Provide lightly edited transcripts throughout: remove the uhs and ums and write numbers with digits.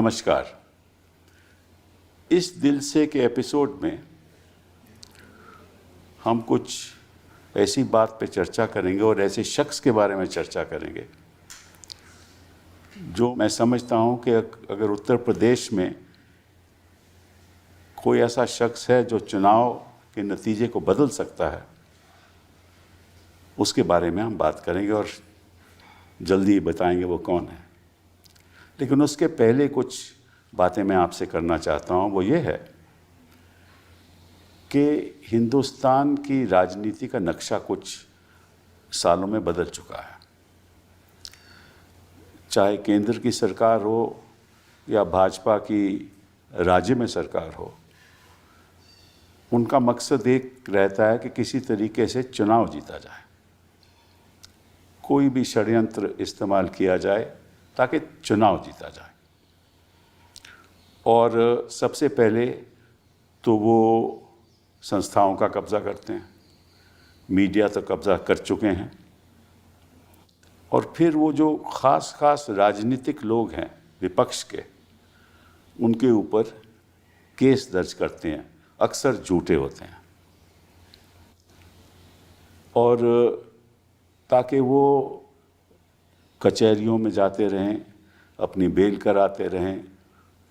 नमस्कार। इस दिल से के एपिसोड में हम कुछ ऐसी बात पे चर्चा करेंगे और ऐसे शख्स के बारे में चर्चा करेंगे जो मैं समझता हूँ कि अगर उत्तर प्रदेश में कोई ऐसा शख्स है जो चुनाव के नतीजे को बदल सकता है, उसके बारे में हम बात करेंगे और जल्दी बताएंगे वो कौन है। लेकिन उसके पहले कुछ बातें मैं आपसे करना चाहता हूँ। वो ये है कि हिंदुस्तान की राजनीति का नक्शा कुछ सालों में बदल चुका है। चाहे केंद्र की सरकार हो या भाजपा की राज्य में सरकार हो, उनका मकसद एक रहता है कि किसी तरीके से चुनाव जीता जाए, कोई भी षड्यंत्र इस्तेमाल किया जाए ताकि चुनाव जीता जाए। और सबसे पहले तो वो संस्थाओं का कब्ज़ा करते हैं, मीडिया तो कब्ज़ा कर चुके हैं, और फिर वो जो ख़ास राजनीतिक लोग हैं विपक्ष के, उनके ऊपर केस दर्ज करते हैं, अक्सर झूठे होते हैं, और ताकि वो कचहरियों में जाते रहें, अपनी बेल कराते रहें,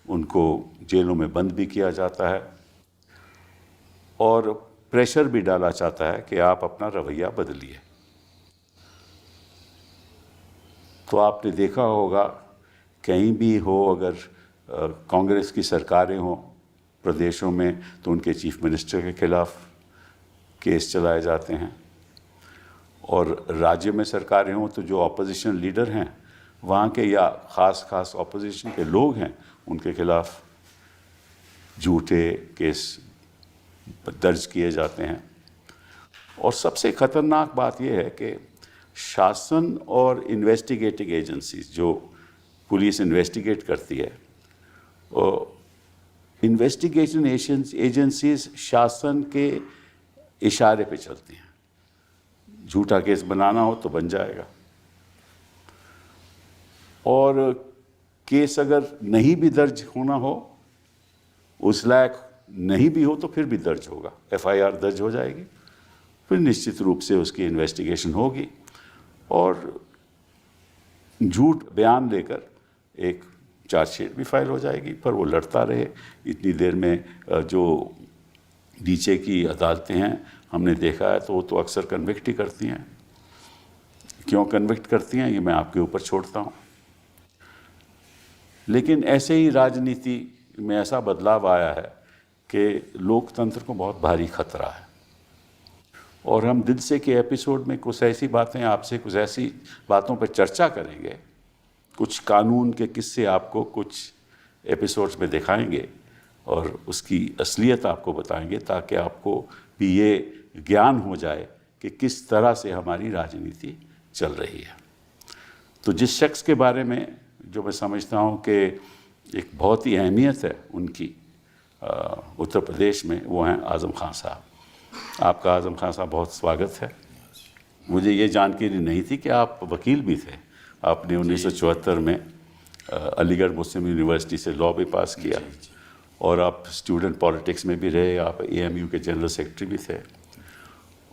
उनको जेलों में बंद भी किया जाता है और प्रेशर भी डाला जाता है कि आप अपना रवैया बदलिए। तो आपने देखा होगा कहीं भी हो, अगर कांग्रेस की सरकारें हों प्रदेशों में, तो उनके चीफ मिनिस्टर के खिलाफ केस चलाए जाते हैं, और राज्य में सरकारें हों तो जो ऑपोजिशन लीडर हैं वहाँ के या ख़ास ऑपोजिशन के लोग हैं, उनके खिलाफ झूठे केस दर्ज किए जाते हैं। और सबसे ख़तरनाक बात यह है कि शासन और इन्वेस्टिगेटिंग एजेंसीज, जो पुलिस इन्वेस्टिगेट करती है, और इन्वेस्टिगेशन एजेंसीज शासन के इशारे पे चलती हैं। झूठा केस बनाना हो तो बन जाएगा, और केस अगर नहीं भी दर्ज होना हो, उस लायक नहीं भी हो, तो फिर भी दर्ज होगा, एफआईआर दर्ज हो जाएगी, फिर निश्चित रूप से उसकी इन्वेस्टिगेशन होगी और झूठ बयान लेकर एक चार्जशीट भी फाइल हो जाएगी। पर वो लड़ता रहे इतनी देर में। जो नीचे की अदालतें हैं, हमने देखा है, तो वो तो अक्सर कन्विक्ट ही करती हैं। क्यों कन्विक्ट करती हैं, ये मैं आपके ऊपर छोड़ता हूँ। लेकिन ऐसे ही राजनीति में ऐसा बदलाव आया है कि लोकतंत्र को बहुत भारी खतरा है, और हम दिल से के एपिसोड में कुछ ऐसी बातें आपसे, कुछ ऐसी बातों पर चर्चा करेंगे, कुछ कानून के किस्से आपको कुछ एपिसोड्स में दिखाएंगे और उसकी असलियत आपको बताएंगे, ताकि आपको भी ये ज्ञान हो जाए कि किस तरह से हमारी राजनीति चल रही है। तो जिस शख्स के बारे में जो मैं समझता हूँ कि एक बहुत ही अहमियत है उनकी उत्तर प्रदेश में, वो हैं आज़म खान साहब। आपका आज़म खान साहब बहुत स्वागत है। मुझे ये जानकारी नहीं थी कि आप वकील भी थे। आपने 1974 में अलीगढ़ मुस्लिम यूनिवर्सिटी से लॉ भी पास किया, और आप स्टूडेंट पॉलिटिक्स में भी रहे, आप एएमयू के जनरल सेक्रेटरी भी थे,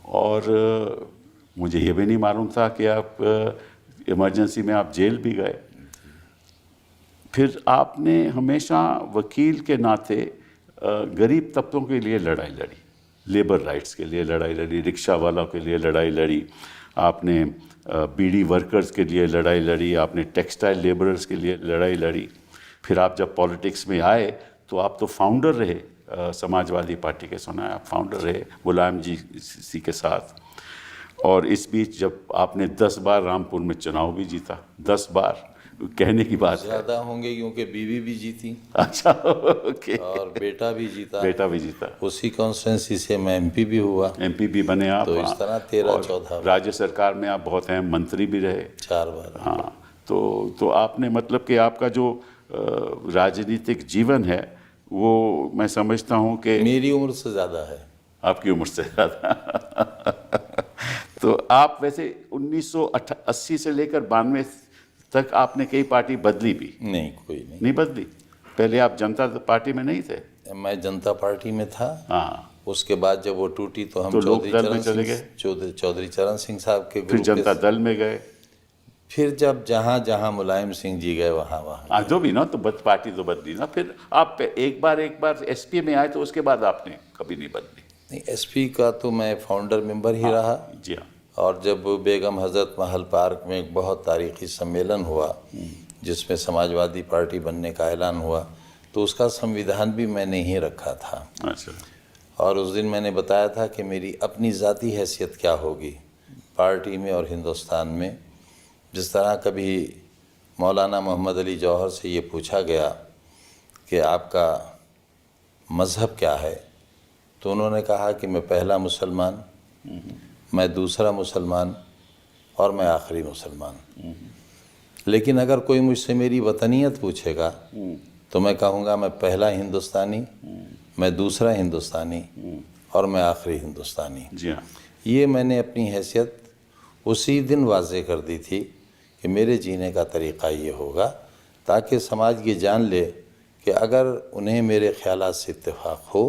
और मुझे ये भी नहीं मालूम था कि आप इमरजेंसी में आप जेल भी गए। फिर आपने हमेशा वकील के नाते गरीब तबकों के लिए लड़ाई लड़ी, लेबर राइट्स के लिए लड़ाई लड़ी, रिक्शा वालों के लिए लड़ाई लड़ी, आपने बीड़ी वर्कर्स के लिए लड़ाई लड़ी, आपने टेक्सटाइल लेबरर्स के लिए लड़ाई लड़ी। फिर आप जब पॉलिटिक्स में आए तो आप तो फाउंडर रहे समाजवादी पार्टी के, सुना है आप फाउंडर रहे मुलायम जी के साथ। और इस बीच जब आपने 10 बार रामपुर में चुनाव भी जीता, 10 बार कहने की बात ज़्यादा होंगे क्योंकि बीवी भी जीती। अच्छा, ओके। और बेटा भी जीता। उसी कॉन्स्टिट्यूंसी से मैं एमपी भी हुआ। एमपी भी बने आप। तो इस तरह 13-14 राज्य सरकार में आप बहुत अहम मंत्री भी रहे, 4 बार। हाँ, तो आपने मतलब कि आपका जो राजनीतिक जीवन है वो मैं समझता हूँ कि मेरी उम्र से ज़्यादा है। आपकी उम्र से ज़्यादा तो आप वैसे 1980 से लेकर 92 तक आपने कई पार्टी बदली भी? नहीं, कोई नहीं बदली। पहले आप जनता पार्टी में नहीं थे? मैं जनता पार्टी में था। हाँ। उसके बाद जब वो टूटी तो हम तो लोक दल में चले गए? चौधरी चरण सिंह साहब के फिर ग्रुप जनता के, दल में गए? फिर जब जहाँ जहाँ मुलायम सिंह जी गए वहाँ वहाँ। हाँ, जो भी ना, तो पार्टी तो बदली ना। फिर आप एक बार एसपी में आए तो उसके बाद आपने कभी नहीं बदली? नहीं, एसपी का तो मैं फाउंडर मेंबर ही रहा। जी हाँ। और जब बेगम हजरत महल पार्क में एक बहुत तारीखी सम्मेलन हुआ जिसमें समाजवादी पार्टी बनने का ऐलान हुआ, तो उसका संविधान भी मैंने ही रखा था। अच्छा। और उस दिन मैंने बताया था कि मेरी अपनी ज़ाती हैसियत क्या होगी पार्टी में और हिंदुस्तान में। जिस तरह कभी मौलाना मोहम्मद अली जौहर से ये पूछा गया कि आपका मज़हब क्या है, तो उन्होंने कहा कि मैं पहला मुसलमान, मैं दूसरा मुसलमान और मैं आखिरी मुसलमान। लेकिन अगर कोई मुझसे मेरी वतनियत पूछेगा तो मैं कहूँगा मैं पहला हिंदुस्तानी, मैं दूसरा हिंदुस्तानी और मैं आखिरी हिंदुस्तानी। जी हाँ। ये मैंने अपनी हैसियत उसी दिन वाज़े कर दी थी कि मेरे जीने का तरीक़ा ये होगा, ताकि समाज ये जान ले कि अगर उन्हें मेरे ख़यालात से इत्तेफाक हो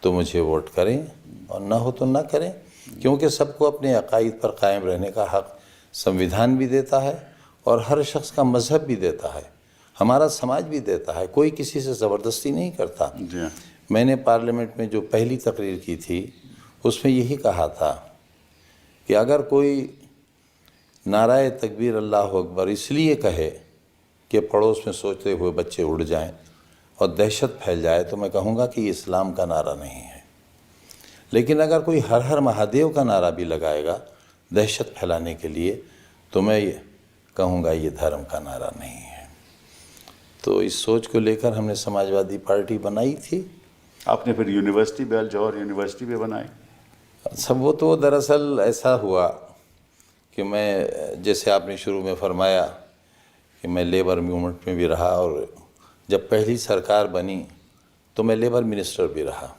तो मुझे वोट करें और ना हो तो ना करें, क्योंकि सबको अपने अक़ाइद पर कायम रहने का हक़ संविधान भी देता है और हर शख्स का मज़हब भी देता है, हमारा समाज भी देता है। कोई किसी से ज़बरदस्ती नहीं करता। जी हाँ। मैंने पार्लियामेंट में जो पहली तकरीर की थी उसमें यही कहा था कि अगर कोई नाराए तकबीर अल्लाह अकबर इसलिए कहे कि पड़ोस में सोचते हुए बच्चे उड़ जाएं और दहशत फैल जाए, तो मैं कहूँगा कि ये इस्लाम का नारा नहीं है। लेकिन अगर कोई हर हर महादेव का नारा भी लगाएगा दहशत फैलाने के लिए, तो मैं कहूँगा ये धर्म का नारा नहीं है। तो इस सोच को लेकर हमने समाजवादी पार्टी बनाई थी। आपने फिर यूनिवर्सिटी भी, जौहर यूनिवर्सिटी भी बनाई? सब वो तो दरअसल ऐसा हुआ कि मैं, जैसे आपने शुरू में फरमाया कि मैं लेबर मूवमेंट में भी रहा, और जब पहली सरकार बनी तो मैं लेबर मिनिस्टर भी रहा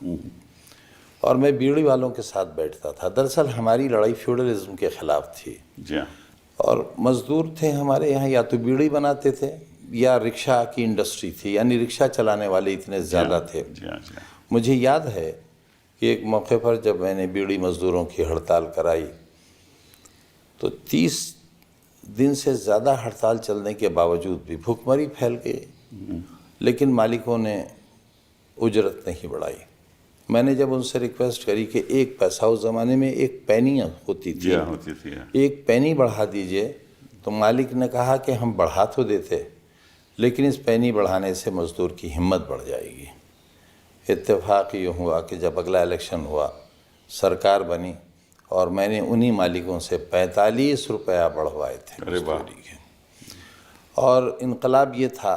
और मैं बीड़ी वालों के साथ बैठता था। दरअसल हमारी लड़ाई फ्यूडलिज्म के ख़िलाफ़ थी। जी हाँ। और मज़दूर थे हमारे यहाँ, या तो बीड़ी बनाते थे या रिक्शा की इंडस्ट्री थी, यानी रिक्शा चलाने वाले इतने ज़्यादा थे। जी हाँ। जी हाँ। मुझे याद है कि एक मौके पर जब मैंने बीड़ी मज़दूरों की हड़ताल कराई तो 30 दिन से ज़्यादा हड़ताल चलने के बावजूद भी भूखमरी फैल गई, लेकिन मालिकों ने उजरत नहीं बढ़ाई। मैंने जब उनसे रिक्वेस्ट करी कि एक पैसा, उस ज़माने में एक पैनी होती थी, होती थी, एक पैनी बढ़ा दीजिए, तो मालिक ने कहा कि हम बढ़ा तो देते, लेकिन इस पैनी बढ़ाने से मज़दूर की हिम्मत बढ़ जाएगी। इत्तेफाक ये हुआ कि जब अगला इलेक्शन हुआ, सरकार बनी और मैंने उन्हीं मालिकों से 45 रुपया बढ़वाए थे मजदूरी के। और इनकलाब ये था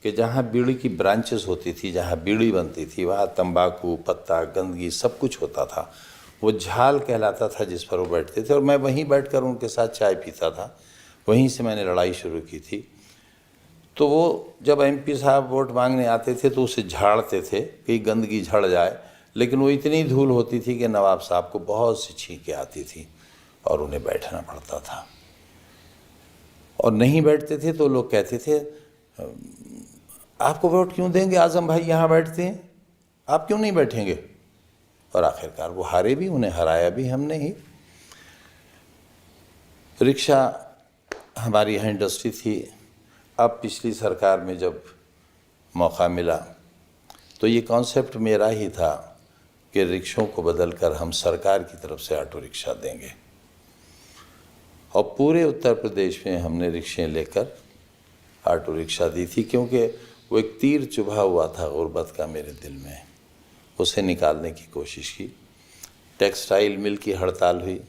कि जहाँ बीड़ी की ब्रांचेस होती थी, जहाँ बीड़ी बनती थी, वहाँ तंबाकू, पत्ता, गंदगी सब कुछ होता था। वो झाल कहलाता था जिस पर वो बैठते थे, और मैं वहीं बैठकर उनके साथ चाय पीता था। वहीं से मैंने लड़ाई शुरू की थी। तो वो जब एमपी साहब वोट मांगने आते थे तो उसे झाड़ते थे कि गंदगी झड़ जाए, लेकिन वो इतनी धूल होती थी कि नवाब साहब को बहुत सी छींकें आती थी और उन्हें बैठना पड़ता था। और नहीं बैठते थे तो लोग कहते थे आपको वोट क्यों देंगे, आजम भाई यहाँ बैठते हैं, आप क्यों नहीं बैठेंगे। और आखिरकार वो हारे भी, उन्हें हराया भी हमने ही। रिक्शा हमारी यहाँ इंडस्ट्री थी। अब पिछली सरकार में जब मौका मिला तो ये कॉन्सेप्ट मेरा ही था कि रिक्शों को बदलकर हम सरकार की तरफ से ऑटो रिक्शा देंगे, और पूरे उत्तर प्रदेश में हमने रिक्शे लेकर ऑटो रिक्शा दी थी, क्योंकि वो एक तीर चुभा हुआ था गुर्बत का मेरे दिल में, उसे निकालने की कोशिश की। टेक्सटाइल मिल की हड़ताल हुई,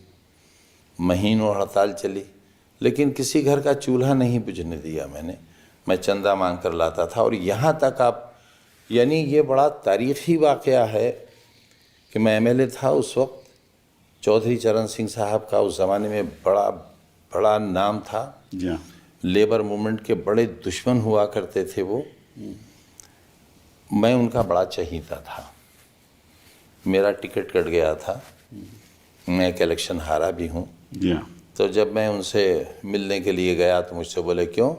महीनों हड़ताल चली, लेकिन किसी घर का चूल्हा नहीं बुझने दिया मैंने। मैं चंदा मांग कर लाता था। और यहाँ तक आप, यानी ये बड़ा तारीख़ी वाक़या है कि मैं एमएलए था उस वक्त, चौधरी चरण सिंह साहब का उस ज़माने में बड़ा बड़ा नाम था। लेबर मूवमेंट के बड़े दुश्मन हुआ करते थे वो। मैं उनका बड़ा चहीता था। मेरा टिकट कट गया था, मैं एक इलेक्शन हारा भी हूँ। तो जब मैं उनसे मिलने के लिए गया तो मुझसे बोले क्यों,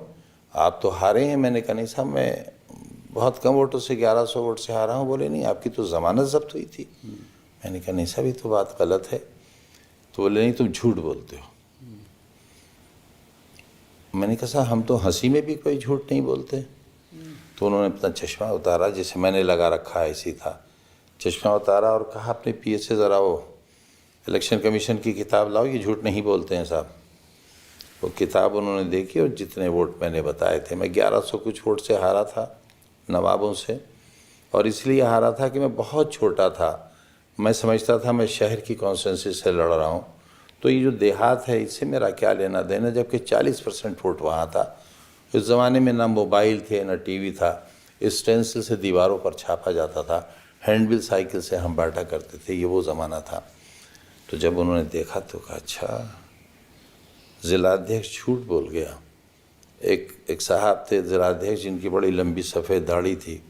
आप तो हारे हैं। मैंने कहा नहीं साहब, मैं बहुत कम वोटों से 1100 वोट से हारा हूँ। बोले नहीं, आपकी तो ज़मानत जब्त हुई थी। मैंने कहा नहीं साहब, ये तो बात गलत है। तो बोले नहीं, तुम झूठ बोलते हो। मैंने कहा साहब, हम तो हंसी में भी कोई झूठ नहीं बोलते। तो उन्होंने अपना चश्मा उतारा, जैसे मैंने लगा रखा है ऐसी था, चश्मा उतारा और कहा अपने पीए से ज़रा वो इलेक्शन कमीशन की किताब लाओ, ये झूठ नहीं बोलते हैं साहब। वो किताब उन्होंने देखी और जितने वोट मैंने बताए थे, मैं 1100 कुछ वोट से हारा था नवाबों से, और इसलिए हारा था कि मैं बहुत छोटा था। मैं समझता था मैं शहर की कॉन्स्टिट्यूंसी से लड़ रहा हूँ, तो ये जो देहात है इससे मेरा क्या लेना देना, जबकि 40% वोट वहाँ था। उस ज़माने में ना मोबाइल थे ना टीवी था, स्टेंसिल से दीवारों पर छापा जाता था, हैंडबिल साइकिल से हम बांटा करते थे, ये वो ज़माना था। तो जब उन्होंने देखा तो कहा अच्छा, ज़िलाध्यक्ष झूठ बोल गया। एक साहब थे ज़िलाध्यक्ष, जिनकी बड़ी लंबी सफ़ेद दाढ़ी थी।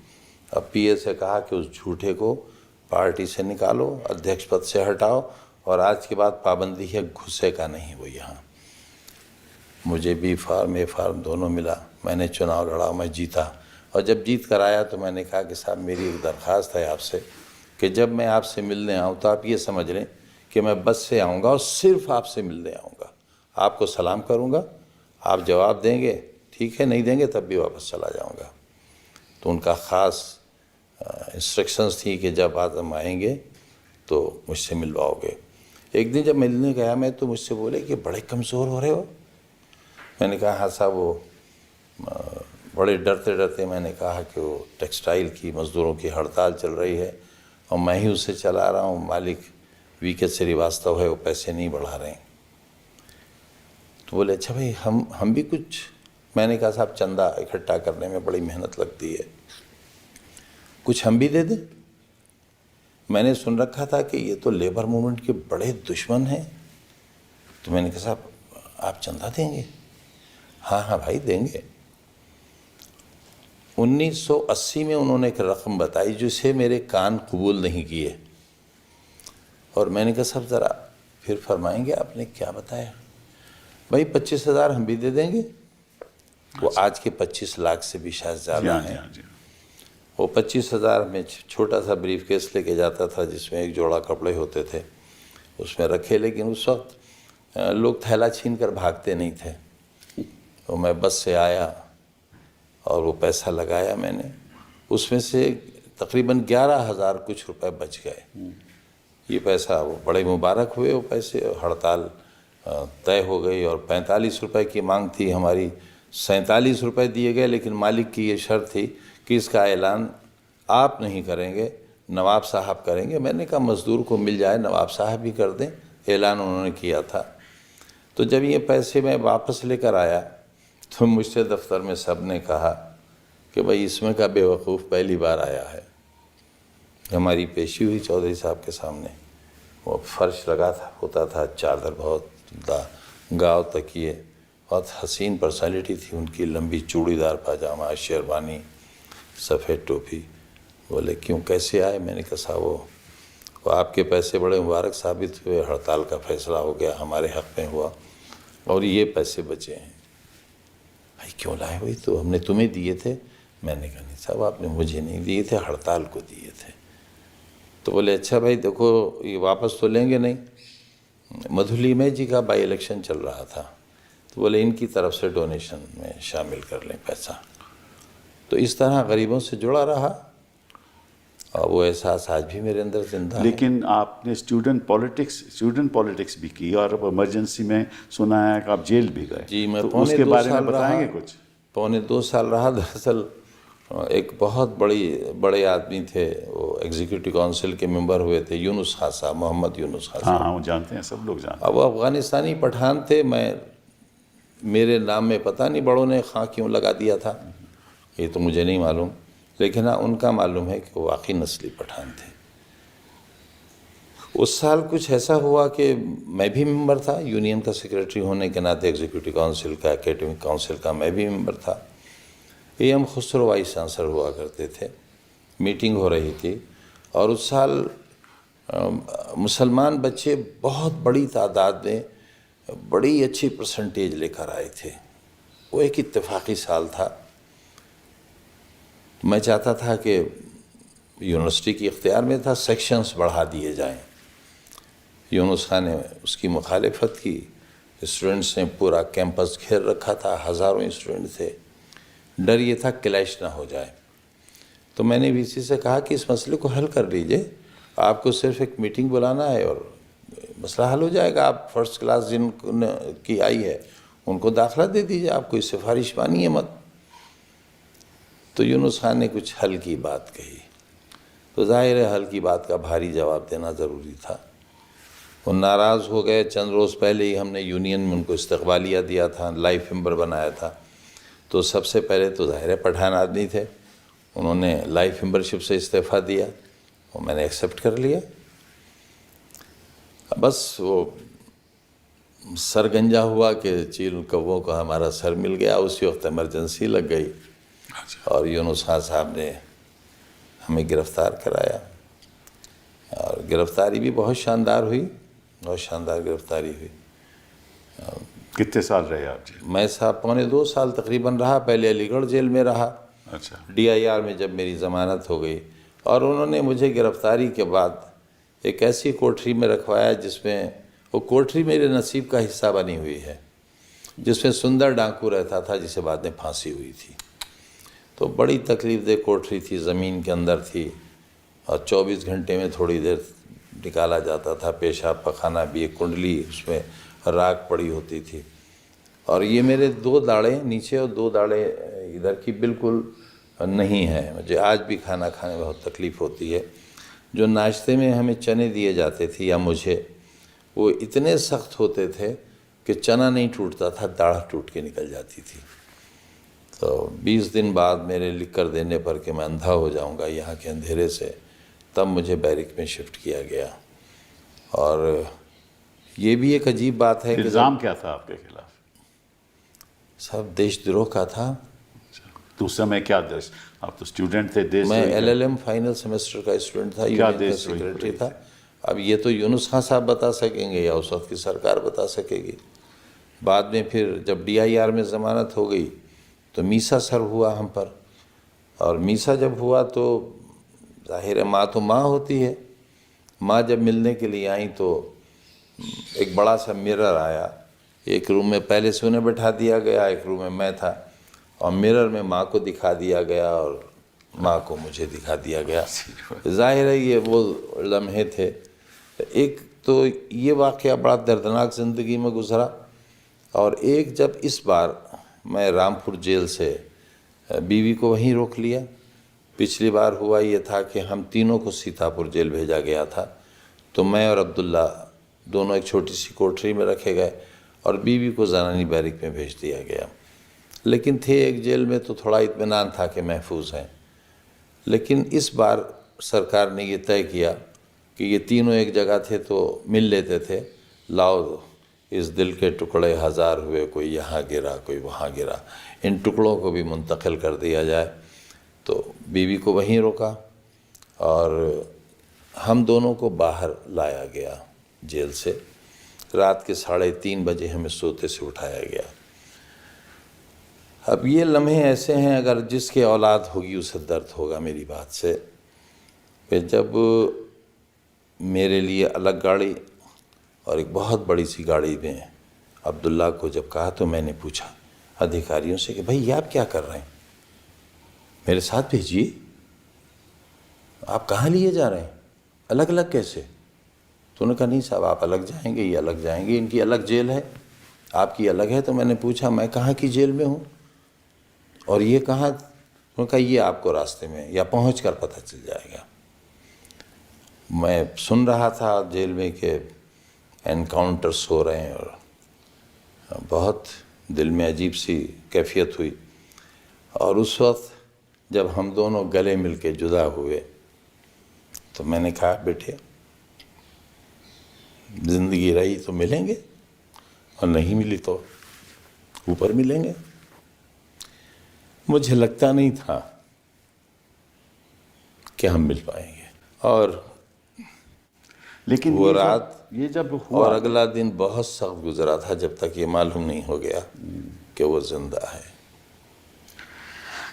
अब पीए से कहा कि उस झूठे को पार्टी से निकालो, अध्यक्ष पद से हटाओ, और आज के बाद पाबंदी है घुसे का नहीं वो यहाँ। मुझे बी फार्म ए फार्म दोनों मिला, मैंने चुनाव लड़ा, मैं जीता। और जब जीत कर आया तो मैंने कहा कि साहब मेरी एक दरख्वास्त है आपसे कि जब मैं आपसे मिलने आऊँ तो आप ये समझ लें कि मैं बस से आऊँगा और सिर्फ आपसे मिलने आऊँगा। आपको सलाम करूँगा, आप जवाब देंगे ठीक है, नहीं देंगे तब भी वापस चला जाऊँगा। तो उनका ख़ास इंस्ट्रक्शंस थी कि जब आज हम आएंगे तो मुझसे मिलवाओगे। एक दिन जब मिलने गया मैं तो मुझसे बोले कि बड़े कमज़ोर हो रहे हो। मैंने कहा हाँ साहब, वो बड़े डरते डरते मैंने कहा कि वो टेक्सटाइल की मज़दूरों की हड़ताल चल रही है और मैं ही उसे चला रहा हूँ, मालिक वीके श्रीवास्तव है, वो पैसे नहीं बढ़ा रहे हैं। तो बोले अच्छा भाई हम भी कुछ। मैंने कहा साहब चंदा इकट्ठा करने में बड़ी मेहनत लगती है, कुछ हम भी दे दें। मैंने सुन रखा था कि ये तो लेबर मूवमेंट के बड़े दुश्मन हैं। तो मैंने कहा साहब आप चंदा देंगे? हाँ हाँ भाई देंगे। 1980 में उन्होंने एक रकम बताई जिसे मेरे कान कबूल नहीं किए, और मैंने कहा साहब ज़रा फिर फरमाएंगे आपने क्या बताया? भाई 25,000 हम भी दे देंगे। वो आज के 25 लाख से भी शायद ज़्यादा है। वो 25,000 में छोटा सा ब्रीफ केस लेके जाता था जिसमें एक जोड़ा कपड़े होते थे, उसमें रखे। लेकिन उस वक्त लोग थैला छीन कर भागते नहीं थे। तो मैं बस से आया और वो पैसा लगाया मैंने, उसमें से तकरीबन 11,000 कुछ रुपए बच गए। ये पैसा वो बड़े मुबारक हुए वो पैसे। हड़ताल तय हो गई और 45 रुपए की मांग थी हमारी, 47 रुपए दिए गए। लेकिन मालिक की ये शर्त थी कि इसका ऐलान आप नहीं करेंगे, नवाब साहब करेंगे। मैंने कहा मज़दूर को मिल जाए, नवाब साहब भी कर दें। ऐलान उन्होंने किया था। तो जब ये पैसे मैं वापस लेकर आया तो मुझसे दफ्तर में सब ने कहा कि भाई इसमें का बेवकूफ़ पहली बार आया है। हमारी पेशी हुई चौधरी साहब के सामने। वो फर्श लगा था, होता था, चादर बहुत गाँव तकिए, बहुत हसीन पर्सनालिटी थी उनकी, लंबी चूड़ीदार पाजामा, शेरवानी, सफ़ेद टोपी। बोले क्यों, कैसे आए? मैंने कहा साहब वो आपके पैसे बड़े मुबारक साबित हुए, हड़ताल का फ़ैसला हो गया, हमारे हक़ में हुआ और ये पैसे बचे हैं। भाई क्यों लाए? भाई तो हमने तुम्हें दिए थे। मैंने कहा नहीं साहब आपने मुझे नहीं दिए थे, हड़ताल को दिए थे। तो बोले अच्छा भाई देखो ये वापस तो लेंगे नहीं। मधुलिमा जी का बाई इलेक्शन चल रहा था, तो बोले इनकी तरफ से डोनेशन में शामिल कर लें पैसा। तो इस तरह गरीबों से जुड़ा रहा और वो एहसास आज भी मेरे अंदर जिंदा है। लेकिन आपने स्टूडेंट पॉलिटिक्स भी की और अब इमरजेंसी में सुना है कि आप जेल भी गए। जी मैं तो पौने उसके 2 बारे साल में बताएंगे कुछ? पौने 2 साल रहा। दरअसल एक बहुत बड़े आदमी थे, वो एग्जीक्यूटिव काउंसिल के मेंबर हुए थे, यूनुस खान साहब, मोहम्मद यूनुस खान साहब। हाँ वो जानते हैं, सब लोग जानते हैं। अब वो अफ़गानिस्तानी पठान थे। मेरे नाम में पता नहीं बड़ों ने खां क्यों लगा दिया था, ये तो मुझे नहीं मालूम। लेकिन हाँ उनका मालूम है कि वो वाकई नस्ली पठान थे। उस साल कुछ ऐसा हुआ कि मैं भी मेंबर था, यूनियन का सेक्रेटरी होने के नाते, एग्जीक्यूटिव काउंसिल का, एकेडमिक काउंसिल का मैं भी मेंबर था। AM खुसरो वाइस चांसलर हुआ करते थे। मीटिंग हो रही थी और उस साल मुसलमान बच्चे बहुत बड़ी तादाद में बड़ी अच्छी परसेंटेज लेकर आए थे। वो एक इत्तेफाकी साल था। मैं चाहता था कि यूनिवर्सिटी के इख्तियार में था सेक्शंस बढ़ा दिए जाएं। यूनुस खान ने उसकी मुखालिफत की। स्टूडेंट्स ने पूरा कैंपस घेर रखा था, हज़ारों स्टूडेंट थे। डर ये था क्लैश ना हो जाए। तो मैंने वीसी से कहा कि इस मसले को हल कर लीजिए, आपको सिर्फ एक मीटिंग बुलाना है और मसला हल हो जाएगा। आप फर्स्ट क्लास जिन की आई है उनको दाखिला दे दीजिए, आप कोई सिफारिश मानिए मत। तो यूनुस खान ने कुछ हल की बात कही, तो जाहिर है हल की बात का भारी जवाब देना ज़रूरी था। वो नाराज़ हो गए। चंद रोज़ पहले ही हमने यूनियन में उनको इस्तकबालिया दिया था, लाइफ मेंबर बनाया था। तो सबसे पहले तो ज़ाहिर है पठान आदमी थे, उन्होंने लाइफ मेंबरशिप से इस्तीफ़ा दिया और मैंने एक्सेप्ट कर लिया। बस वो सरगंजा हुआ कि चील कौवों को हमारा सर मिल गया। उसी वक्त इमरजेंसी लग गई और यूनुस खान साहब ने हमें गिरफ़्तार कराया और गिरफ़्तारी भी बहुत शानदार हुई, बहुत शानदार गिरफ़्तारी हुई। कितने साल रहे आप जी? मैं साहब 2.25 साल तकरीबन रहा। पहले अलीगढ़ जेल में रहा, अच्छा। DIR में जब मेरी ज़मानत हो गई और उन्होंने मुझे गिरफ़्तारी के बाद एक ऐसी कोठरी में रखवाया जिसमें वो कोठरी मेरे नसीब का हिस्सा बनी हुई है, जिसमें सुंदर डाकू रहता था जिसे बाद में फांसी हुई थी। तो बड़ी तकलीफ़देह कोठरी थी, ज़मीन के अंदर थी और 24 घंटे में थोड़ी देर निकाला जाता था। पेशाब पखाना भी, एक कुंडली उसमें राख पड़ी होती थी। और ये मेरे 2 दाढ़ें नीचे और 2 दाढ़ें इधर की बिल्कुल नहीं है। मुझे आज भी खाना खाने में बहुत तकलीफ़ होती है। जो नाश्ते में हमें चने दिए जाते थे या मुझे, वो इतने सख्त होते थे कि चना नहीं टूटता था, दाढ़ टूट के निकल जाती थी। तो 20 दिन बाद मेरे लिख कर देने पर कि मैं अंधा हो जाऊंगा यहाँ के अंधेरे से, तब मुझे बैरिक में शिफ्ट किया गया। और ये भी एक अजीब बात है कि इल्ज़ाम क्या था आपके खिलाफ? सब देशद्रोह का था। तो उस समय क्या देश, आप तो स्टूडेंट थे, देश मैं LLM फाइनल सेमेस्टर का स्टूडेंट था, यूनियन का देश सेक्रेटरी था। अब ये तो यूनुस खान साहब बता सकेंगे या उस वक्त की सरकार बता सकेगी। बाद में फिर जब DIR में ज़मानत हो गई तो मीसा सर हुआ हम पर, और मीसा जब हुआ तो जाहिर है माँ तो माँ होती है। माँ जब मिलने के लिए आई तो एक बड़ा सा मिरर आया। एक रूम में पहले से उन्हें बैठा दिया गया, एक रूम में मैं था, और मिरर में माँ को दिखा दिया गया और माँ को मुझे दिखा दिया गया। जाहिर है ये वो लम्हे थे। एक तो ये वाक़या बड़ा दर्दनाक ज़िंदगी में गुज़रा, और एक जब इस बार मैं रामपुर जेल से बीवी को वहीं रोक लिया। पिछली बार हुआ ये था कि हम तीनों को सीतापुर जेल भेजा गया था, तो मैं और अब्दुल्ला दोनों एक छोटी सी कोठरी में रखे गए और बीवी को ज़नानी बैरिक में भेज दिया गया। लेकिन थे एक जेल में तो थोड़ा इत्मीनान था कि महफूज हैं। लेकिन इस बार सरकार ने ये तय किया कि ये तीनों एक जगह थे तो मिल लेते थे। लाओ इस दिल के टुकड़े 1000 हुए, कोई यहाँ गिरा कोई वहाँ गिरा, इन टुकड़ों को भी मुंतकिल कर दिया जाए। तो बीवी को वहीं रोका और हम दोनों को बाहर लाया गया जेल से। रात के 3:30 बजे हमें सोते से उठाया गया। अब ये लम्हे ऐसे हैं, अगर जिसके औलाद होगी उसे दर्द होगा मेरी बात से। फिर जब मेरे लिए अलग गाड़ी और एक बहुत बड़ी सी गाड़ी में अब्दुल्ला को जब कहा तो मैंने पूछा अधिकारियों से कि भाई ये आप क्या कर रहे हैं, मेरे साथ भेजिए, आप कहाँ लिए जा रहे हैं, अलग अलग कैसे? तो उन्होंने कहा नहीं साहब आप अलग जाएंगे, ये अलग जाएंगे, इनकी अलग जेल है, आपकी अलग है। तो मैंने पूछा मैं कहाँ की जेल में हूँ और ये कहाँ? उन्होंने कहा ये आपको रास्ते में या पहुँच कर पता चल जाएगा। मैं सुन रहा था जेल में कि एनकाउंटर्स हो रहे हैं और बहुत दिल में अजीब सी कैफियत हुई। और उस वक्त जब हम दोनों गले मिलके जुदा हुए तो मैंने कहा बेटे ज़िंदगी रही तो मिलेंगे और नहीं मिली तो ऊपर मिलेंगे। मुझे लगता नहीं था कि हम मिल पाएंगे। और लेकिन वो रात ये जब हुआ और अगला दिन बहुत सख्त गुजरा था जब तक ये मालूम नहीं हो गया कि वो जिंदा है।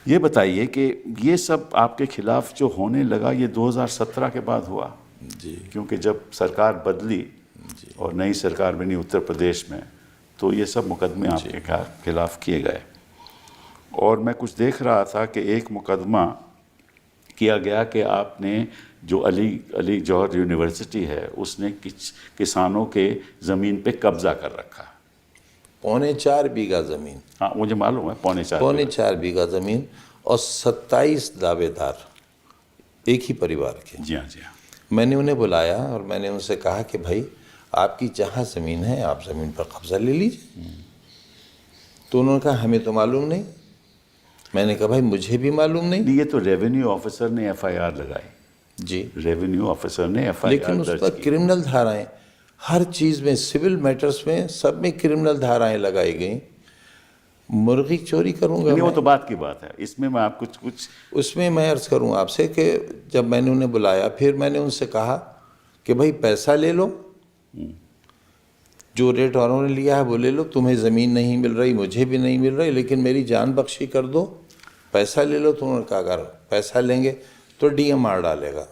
ये बताइए कि ये सब आपके खिलाफ जो होने लगा ये 2017 के बाद हुआ जी क्योंकि जब सरकार बदली और नई सरकार बनी उत्तर प्रदेश में तो ये सब मुकदमे आपके खिलाफ किए गए। और मैं कुछ देख रहा था कि एक मुकदमा किया गया कि आपने जो अली जौहर यूनिवर्सिटी है उसने किसानों के ज़मीन पे कब्ज़ा कर रखा। 4.25 बीघा ज़मीन, हाँ मुझे मालूम है, 4.25 बीघा ज़मीन और 27 दावेदार एक ही परिवार के। जी हाँ, जी हाँ। मैंने उन्हें बुलाया और मैंने उनसे कहा कि भाई आपकी जहाँ ज़मीन है आप ज़मीन पर कब्ज़ा ले लीजिए। तो उन्होंने कहा हमें तो मालूम नहीं। मैंने कहा भाई मुझे भी मालूम नहीं। ये तो रेवेन्यू ऑफिसर ने एफआईआर लगाई जी, रेवेन्यू ऑफिसर ने एफआईआर लेकिन उस दर्ज पर की। क्रिमिनल धाराएं, हर चीज़ में, सिविल मैटर्स में, सब में क्रिमिनल धाराएं लगाई गई। मुर्गी चोरी करूंगा नहीं, वो मैं? तो बात की बात है, इसमें मैं आप कुछ उसमें मैं अर्ज़ करूं आपसे कि जब मैंने उन्हें बुलाया फिर मैंने उनसे कहा कि भाई पैसा ले लो, जो रेट वालों ने लिया है वो ले लो, तुम्हें ज़मीन नहीं मिल रही, मुझे भी नहीं मिल रही, लेकिन मेरी जान बख्शी कर दो, पैसा ले लो। तो उन्होंने कहा अगर पैसा लेंगे तो डीएम मार डालेगा।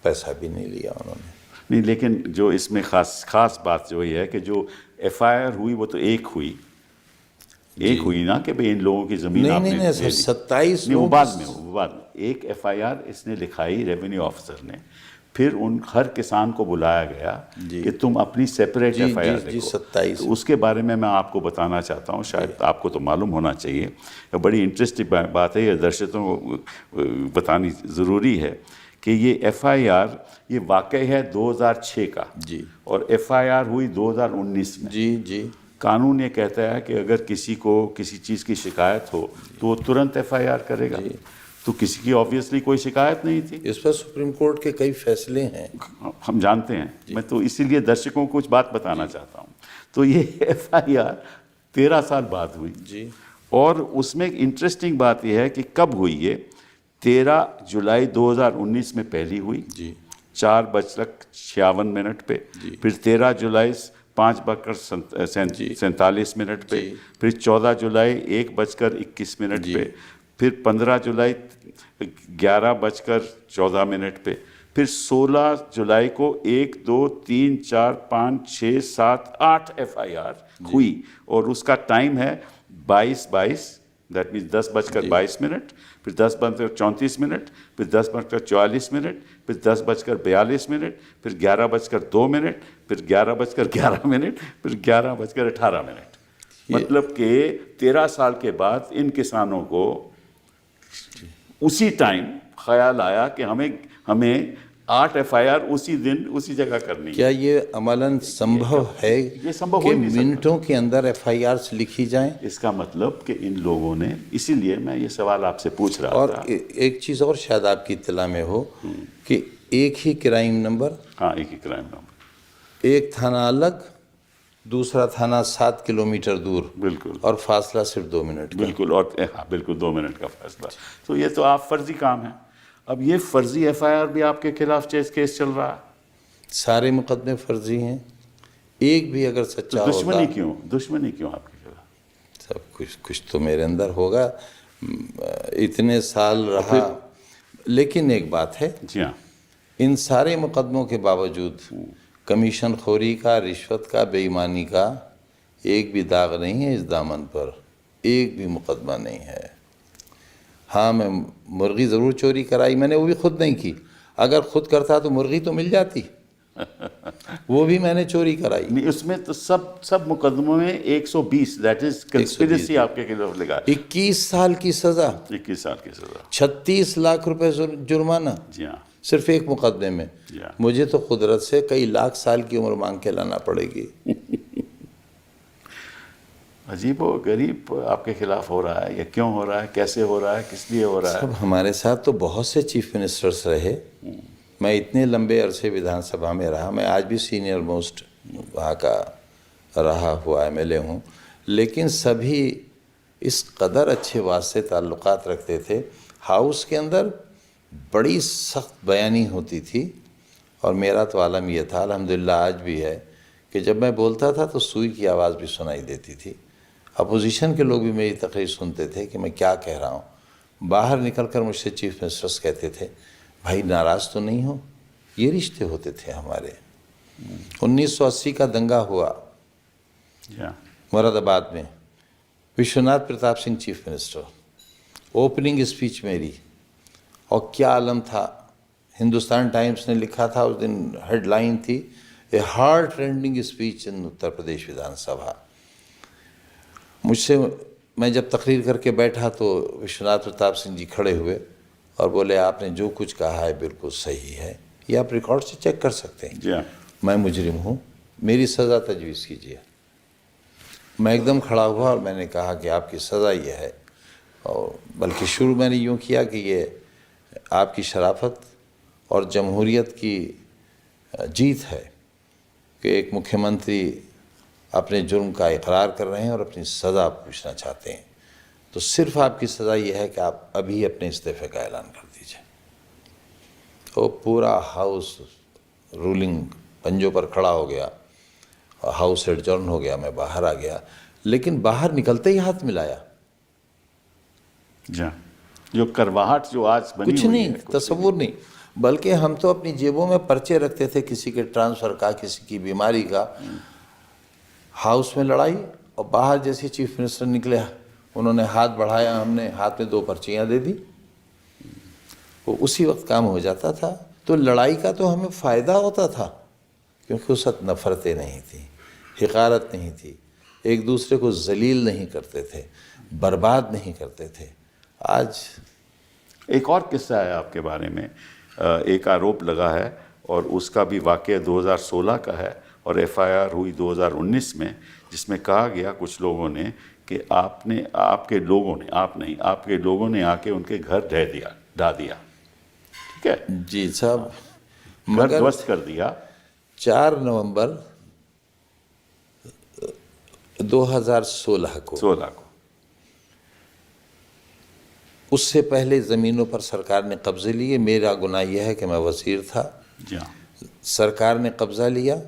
पैसा भी नहीं लिया उन्होंने। नहीं, लेकिन जो इसमें खास बात जो ये है कि जो एफआईआर हुई वो तो एक हुई ना कि भाई इन लोगों की ज़मीन नहीं आपने नहीं नहीं ले सर, ली। 27 नहीं, वो लोग। बाद में एक एफआईआर इसने लिखाई रेवेन्यू ऑफिसर ने, फिर उन हर किसान को बुलाया गया कि तुम अपनी सेपरेट जी, एफआईआर जी, लिखो। 27। तो उसके बारे में मैं आपको बताना चाहता हूँ, शायद आपको तो मालूम होना चाहिए, बड़ी इंटरेस्टिंग बात है, ये दर्शकों को बतानी ज़रूरी है कि ये एफआईआर ये वाकई है 2006 का जी, और एफआईआर हुई 2019 में। जी जी कानून ये कहता है कि अगर किसी को किसी चीज़ की शिकायत हो तो वो तुरंत एफआईआर करेगा। तो किसी की ऑब्वियसली कोई शिकायत नहीं थी। इस पर सुप्रीम कोर्ट के कई फैसले हैं। हम जानते हैं, मैं तो इसीलिए दर्शकों को कुछ बात बताना चाहता हूँ। तो ये एफआईआर 13 साल बाद हुई जी, और उसमें एक इंटरेस्टिंग बात यह है कि कब हुई ये 13 जुलाई 2019 में पहली हुई जी, 4:56 पे, फिर 13 जुलाई 5:47 पे, फिर 14 जुलाई 1:21 पे, फिर 15 जुलाई 11:14 पे, फिर 16 जुलाई को 1, 2, 3, 4, 5, 6, 7, 8 एफआईआर हुई और उसका टाइम है 22:22, दैट मीन्स 10:22, फिर 10:34, फिर 10:44, फिर 10:42, फिर 11:02, फिर 11:11, फिर 11:18। मतलब कि 13 साल के बाद इन किसानों को उसी टाइम ख्याल आया कि हमें 8 एफआईआर उसी दिन उसी जगह करनी है। क्या ये अमलन संभव है? ये संभव हो कि ही नहीं सकता। मिनटों के अंदर एफआईआर लिखी जाएं? इसका मतलब कि इन लोगों ने, इसीलिए मैं ये सवाल आपसे पूछ रहा और था। एक चीज़ और शायद आपकी इत्तला में हो कि एक ही क्राइम नंबर, हाँ, एक ही क्राइम नंबर, एक थाना अलग, दूसरा थाना 7 किलोमीटर दूर, बिल्कुल, और फासला सिर्फ 2 मिनट का। बिल्कुल, और हाँ बिल्कुल 2 मिनट का फैसला। तो ये तो आप फर्जी काम है। अब ये फर्जी एफआईआर भी आपके खिलाफ केस चल रहा है। सारे मुकदमे फर्जी हैं, एक भी अगर सच्चा तो होता। दुश्मनी क्यों आपके खिलाफ? सब कुछ तो मेरे अंदर होगा, इतने साल रहा। लेकिन एक बात है, जी हाँ, इन सारे मुकदमों के बावजूद कमीशन खोरी का, रिश्वत का, बेईमानी का एक भी दाग नहीं है इस दामन पर, एक भी मुकदमा नहीं है। हाँ, मैं मुर्गी ज़रूर चोरी कराई, मैंने वो भी खुद नहीं की। अगर खुद करता तो मुर्गी तो मिल जाती, वो भी मैंने चोरी कराई। नहीं, उसमें तो सब मुकदमों में 120, दैट इज कंस्पिरेसी आपके खिलाफ लगा। 21 साल की सज़ा, 21 साल की सजा। 36 लाख रुपए जुर्माना, जी हाँ, सिर्फ एक मुकदमे में। जी हाँ। मुझे तो कुदरत से कई लाख साल की उम्र मांग के लाना पड़ेगी। अजीब व गरीब आपके खिलाफ हो रहा है, या क्यों हो रहा है, कैसे हो रहा है, किस लिए हो रहा है? सब हमारे साथ तो बहुत से चीफ मिनिस्टर्स रहे। मैं इतने लंबे अरसे विधानसभा में रहा, मैं आज भी सीनियर मोस्ट वहाँ का रहा हुआ एमएलए हूँ, लेकिन सभी इस कदर अच्छे वास्ते ताल्लुकात रखते थे। हाउस के अंदर बड़ी सख्त बयानी होती थी और मेरा तो आलम यह था, अल्हम्दुलिल्लाह आज भी है, कि जब मैं बोलता था तो सुई की आवाज़ भी सुनाई देती थी। अपोजिशन के लोग भी मेरी तकरीर सुनते थे कि मैं क्या कह रहा हूँ। बाहर निकलकर मुझसे चीफ मिनिस्टर्स कहते थे, भाई नाराज़ तो नहीं हो। ये रिश्ते होते थे हमारे। 1980 का दंगा हुआ मुरादाबाद में, Vishwanath Pratap Singh chief minister, opening speech मेरी, और क्या आलम था। हिंदुस्तान टाइम्स ने लिखा था उस दिन, हेडलाइन थी, a heart rending speech in Uttar Pradesh Vidhansabha. मुझसे मैं जब तकरीर करके बैठा तो विश्वनाथ प्रताप सिंह जी खड़े हुए और बोले, आपने जो कुछ कहा है बिल्कुल सही है, ये आप रिकॉर्ड से चेक कर सकते हैं। मैं मुजरिम हूँ, मेरी सज़ा तजवीज़ कीजिए। मैं एकदम खड़ा हुआ और मैंने कहा कि आपकी सज़ा ये है, और बल्कि शुरू मैंने यूँ किया कि ये आपकी शराफत और जमहूरियत की जीत है कि एक मुख्यमंत्री अपने जुर्म का इकरार कर रहे हैं और अपनी सज़ा पूछना चाहते हैं। तो सिर्फ आपकी सज़ा ये है कि आप अभी अपने इस्तीफ़े का ऐलान कर दीजिए। तो पूरा हाउस रूलिंग पंजों पर खड़ा हो गया और हाउस एडजर्न हो गया। मैं बाहर आ गया, लेकिन बाहर निकलते ही हाथ मिलाया। जो करवाहट जो आज बनी कुछ हुई नहीं, है, तसव्वुर नहीं। बल्कि हम तो अपनी जेबों में पर्चे रखते थे, किसी के ट्रांसफ़र का, किसी की बीमारी का। हाउस में लड़ाई, और बाहर जैसे चीफ मिनिस्टर निकले, उन्होंने हाथ बढ़ाया, हमने हाथ में 2 पर्चियाँ दे दी, वो उसी वक्त काम हो जाता था। तो लड़ाई का तो हमें फ़ायदा होता था, क्योंकि उस वक्त नफ़रतें नहीं थी, हिकारत नहीं थी, एक दूसरे को जलील नहीं करते थे, बर्बाद नहीं करते थे। आज एक और किस्सा है आपके बारे में, एक आरोप लगा है और उसका भी वाक़या 2016 का है, और FIR हुई 2019 में, जिसमें कहा गया कुछ लोगों ने कि आपके लोगों ने आके उनके घर ढा दिया। ठीक है जी साहब, घर ध्वस्त कर दिया। 4 नवंबर 2016 को। उससे पहले ज़मीनों पर सरकार ने कब्ज़े लिए। मेरा गुनाह यह है कि मैं वज़ीर था। सरकार ने कब्ज़ा लिया,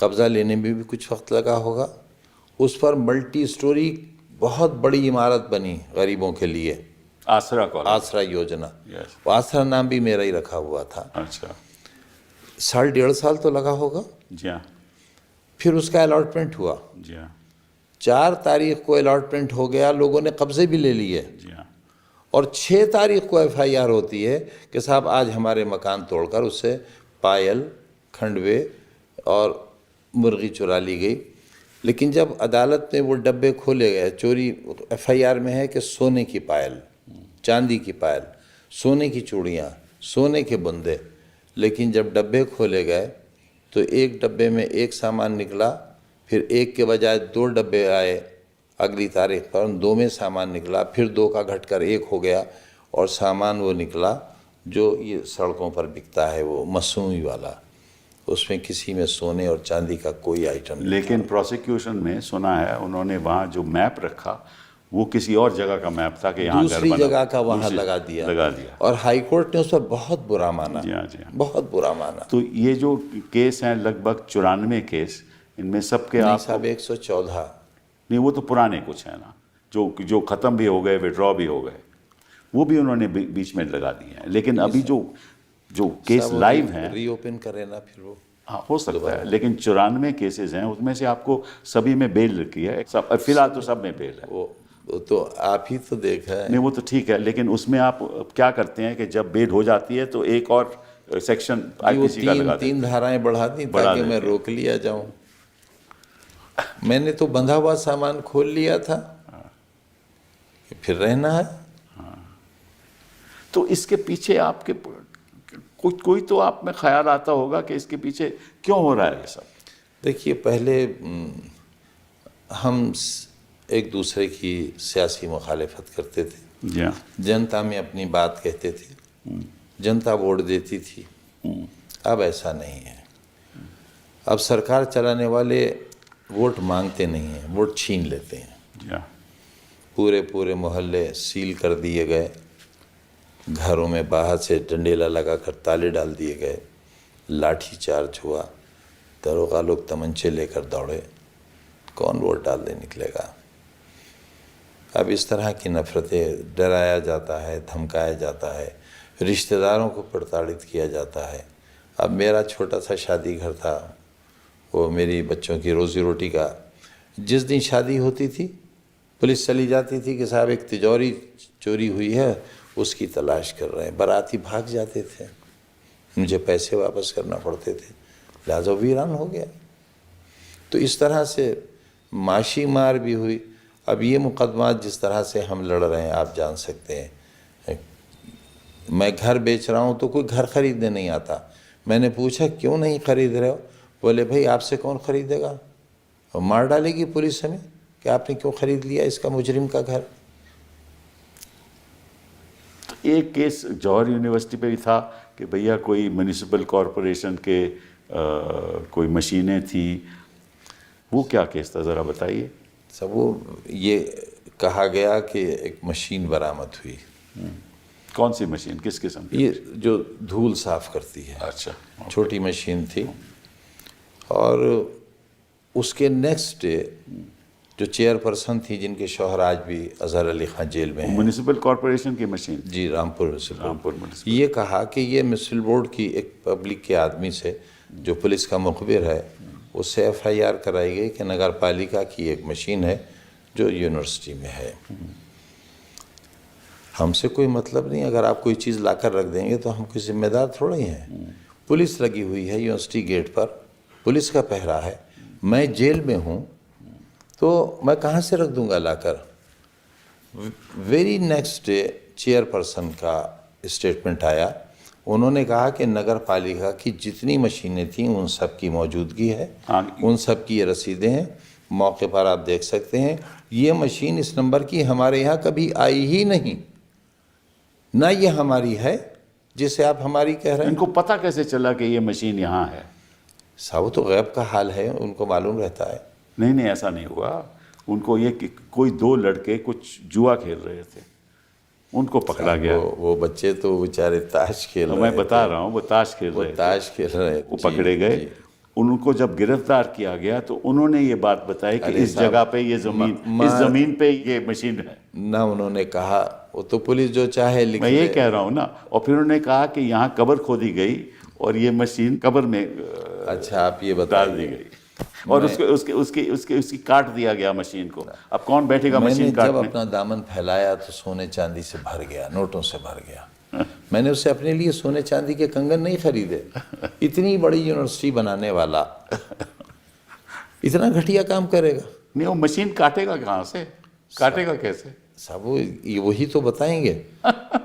कब्ज़ा लेने में भी कुछ वक्त लगा होगा। उस पर मल्टी स्टोरी बहुत बड़ी इमारत बनी गरीबों के लिए, आसरा योजना। आसरा नाम भी मेरा ही रखा हुआ था। अच्छा, 1.5 साल तो लगा होगा। फिर उसका अलॉटमेंट हुआ। 4 तारीख को अलॉटमेंट हो गया, लोगों ने कब्ज़े भी ले लिए, और 6 तारीख को FIR होती है कि साहब आज हमारे मकान तोड़कर उससे पायल, खंडवे और मुर्गी चुरा ली गई। लेकिन जब अदालत में वो डब्बे खोले गए, चोरी FIR में है कि सोने की पायल, चांदी की पायल, सोने की चूड़ियाँ, सोने के बुंदे, लेकिन जब डब्बे खोले गए तो एक डब्बे में एक सामान निकला, फिर एक के बजाय 2 डब्बे आए अगली तारीख पर, 2 में सामान निकला, फिर 2 का घटकर 1 हो गया, और सामान वो निकला जो ये सड़कों पर बिकता है, वो मसूई वाला। उसमें किसी में सोने और चांदी का कोई आइटम नहीं। लेकिन प्रोसिक्यूशन में सुना है उन्होंने वहाँ जो मैप रखा वो किसी और जगह का मैप था कि यहाँ दूसरी जगह का वहाँ लगा दिया। और हाई कोर्ट ने उस पर बहुत बुरा माना। बहुत बुरा माना। तो ये जो केस हैं लगभग 94 केस, इनमें सबके आप साहब 114 नहीं, वो तो पुराने कुछ है ना, जो ख़त्म भी हो गए, विड्रॉ भी हो गए, वो भी उन्होंने बीच में लगा दिए हैं। लेकिन अभी जो केस लाइव हैं, रीओपन करें ना, फिर वो हाँ हो सकता है। लेकिन 94 केसेस हैं, उसमें से आपको सभी में बेल रखी है, सब फिलहाल तो सब में बेल है। वो तो आप ही तो देखा है। नहीं वो तो ठीक है, लेकिन उसमें आप क्या करते हैं कि जब बेल हो जाती है तो एक और सेक्शन IPC का लगा देते हैं। 3 धाराएं बढ़ा दी ताकि मैं रोक लिया जाऊं। मैंने तो बंधा हुआ सामान खोल लिया था, फिर रहना है। तो इसके पीछे आपके कोई तो आप में ख्याल आता होगा कि इसके पीछे क्यों हो रहा है ये सब। देखिए, पहले हम एक दूसरे की सियासी मुखालिफत करते थे, जनता में अपनी बात कहते थे, जनता वोट देती थी। अब ऐसा नहीं है। अब सरकार चलाने वाले वोट मांगते नहीं हैं, वोट छीन लेते हैं। पूरे मोहल्ले सील कर दिए गए, घरों में बाहर से डंडेला लगाकर ताले डाल दिए गए, लाठी चार्ज हुआ, दरोगा लोग तमंचे लेकर दौड़े। कौन वोट डालने निकलेगा? अब इस तरह की नफ़रतें, डराया जाता है, धमकाया जाता है, रिश्तेदारों को प्रताड़ित किया जाता है। अब मेरा छोटा सा शादी घर था, वो मेरी बच्चों की रोज़ी रोटी का, जिस दिन शादी होती थी पुलिस चली जाती थी कि साहब एक तिजोरी चोरी हुई है, उसकी तलाश कर रहे हैं। बाराती भाग जाते थे, मुझे पैसे वापस करना पड़ते थे, लिहाजा वीरान हो गया। तो इस तरह से माशी मार भी हुई। अब ये मुकदमा जिस तरह से हम लड़ रहे हैं आप जान सकते हैं। मैं घर बेच रहा हूँ तो कोई घर ख़रीदने नहीं आता। मैंने पूछा क्यों नहीं ख़रीद रहे हो? बोले भाई आपसे कौन ख़रीदेगा, और मार डालेगी पुलिस हमें कि आपने क्यों ख़रीद लिया इसका मुजरिम का घर। तो एक केस जौहर यूनिवर्सिटी पे भी था कि भैया कोई म्यूनिसिपल कॉरपोरेशन के कोई मशीनें थी, वो क्या केस था ज़रा बताइए। सब वो ये कहा गया कि एक मशीन बरामद हुई। कौन सी मशीन, किस किस्म की? ये जो धूल साफ़ करती है, अच्छा, छोटी मशीन थी। और उसके नेक्स्ट डे जो चेयरपर्सन थी, जिनके शौहर आज भी अजहर अली खां जेल में हैं, म्यूनिसिपल कॉरपोरेशन की मशीन? जी, रामपुर म्यूनसिपल। म्यूनिसिपल। ये कहा कि ये म्यूनसिपल बोर्ड की एक पब्लिक के आदमी से, जो पुलिस का मुखबिर है, उससे FIR कराई गई कि नगर पालिका की एक मशीन है जो यूनिवर्सिटी में है। हमसे कोई मतलब नहीं, अगर आप कोई चीज़ लाकर रख देंगे तो हम कोई जिम्मेदार थोड़े ही हैं। पुलिस लगी हुई है यूनिवर्सिटी गेट पर, पुलिस का पहरा है, मैं जेल में हूँ, तो मैं कहाँ से रख दूँगा लाकर। वेरी नेक्स्ट डे चेयरपर्सन का स्टेटमेंट आया। उन्होंने कहा कि नगर पालिका की जितनी मशीनें थीं उन सब की मौजूदगी है, उन सब की ये रसीदें हैं, मौके पर आप देख सकते हैं। ये मशीन इस नंबर की हमारे यहाँ कभी आई ही नहीं, ना ये हमारी है जिसे आप हमारी कह रहे हैं। इनको पता कैसे चला कि ये मशीन यहाँ है? साहब तो गैब का हाल है, उनको मालूम रहता है। नहीं, ऐसा नहीं हुआ। उनको ये कि कोई दो लड़के कुछ जुआ खेल रहे थे, उनको पकड़ा गया। वो बच्चे तो बेचारे ताश खेल रहे थे। मैं बता रहा हूँ, वो ताश खेल रहे थे, ताश खेल रहे थे, वो पकड़े गए। उनको जब गिरफ्तार किया गया तो उन्होंने ये बात बताई कि इस जगह पे ये इस जमीन पे ये मशीन है ना। उन्होंने कहा वो तो पुलिस जो चाहे लिख, मैं ये कह रहा हूँ ना। और फिर उन्होंने कहा कि यहाँ कब्र खोदी गई और ये मशीन कब्र में अच्छा आप ये बता डाल दी गई और उसकी काट दिया गया मशीन को। अब कौन बैठेगा मशीन काटने? जब अपना दामन फैलाया तो सोने चांदी से भर गया, नोटों से भर गया। मैंने उससे अपने लिए सोने चांदी के कंगन नहीं खरीदे। इतनी बड़ी यूनिवर्सिटी बनाने वाला इतना घटिया काम करेगा? नहीं, वो मशीन काटेगा कहाँ से, काटेगा कैसे? सब वही तो बताएंगे।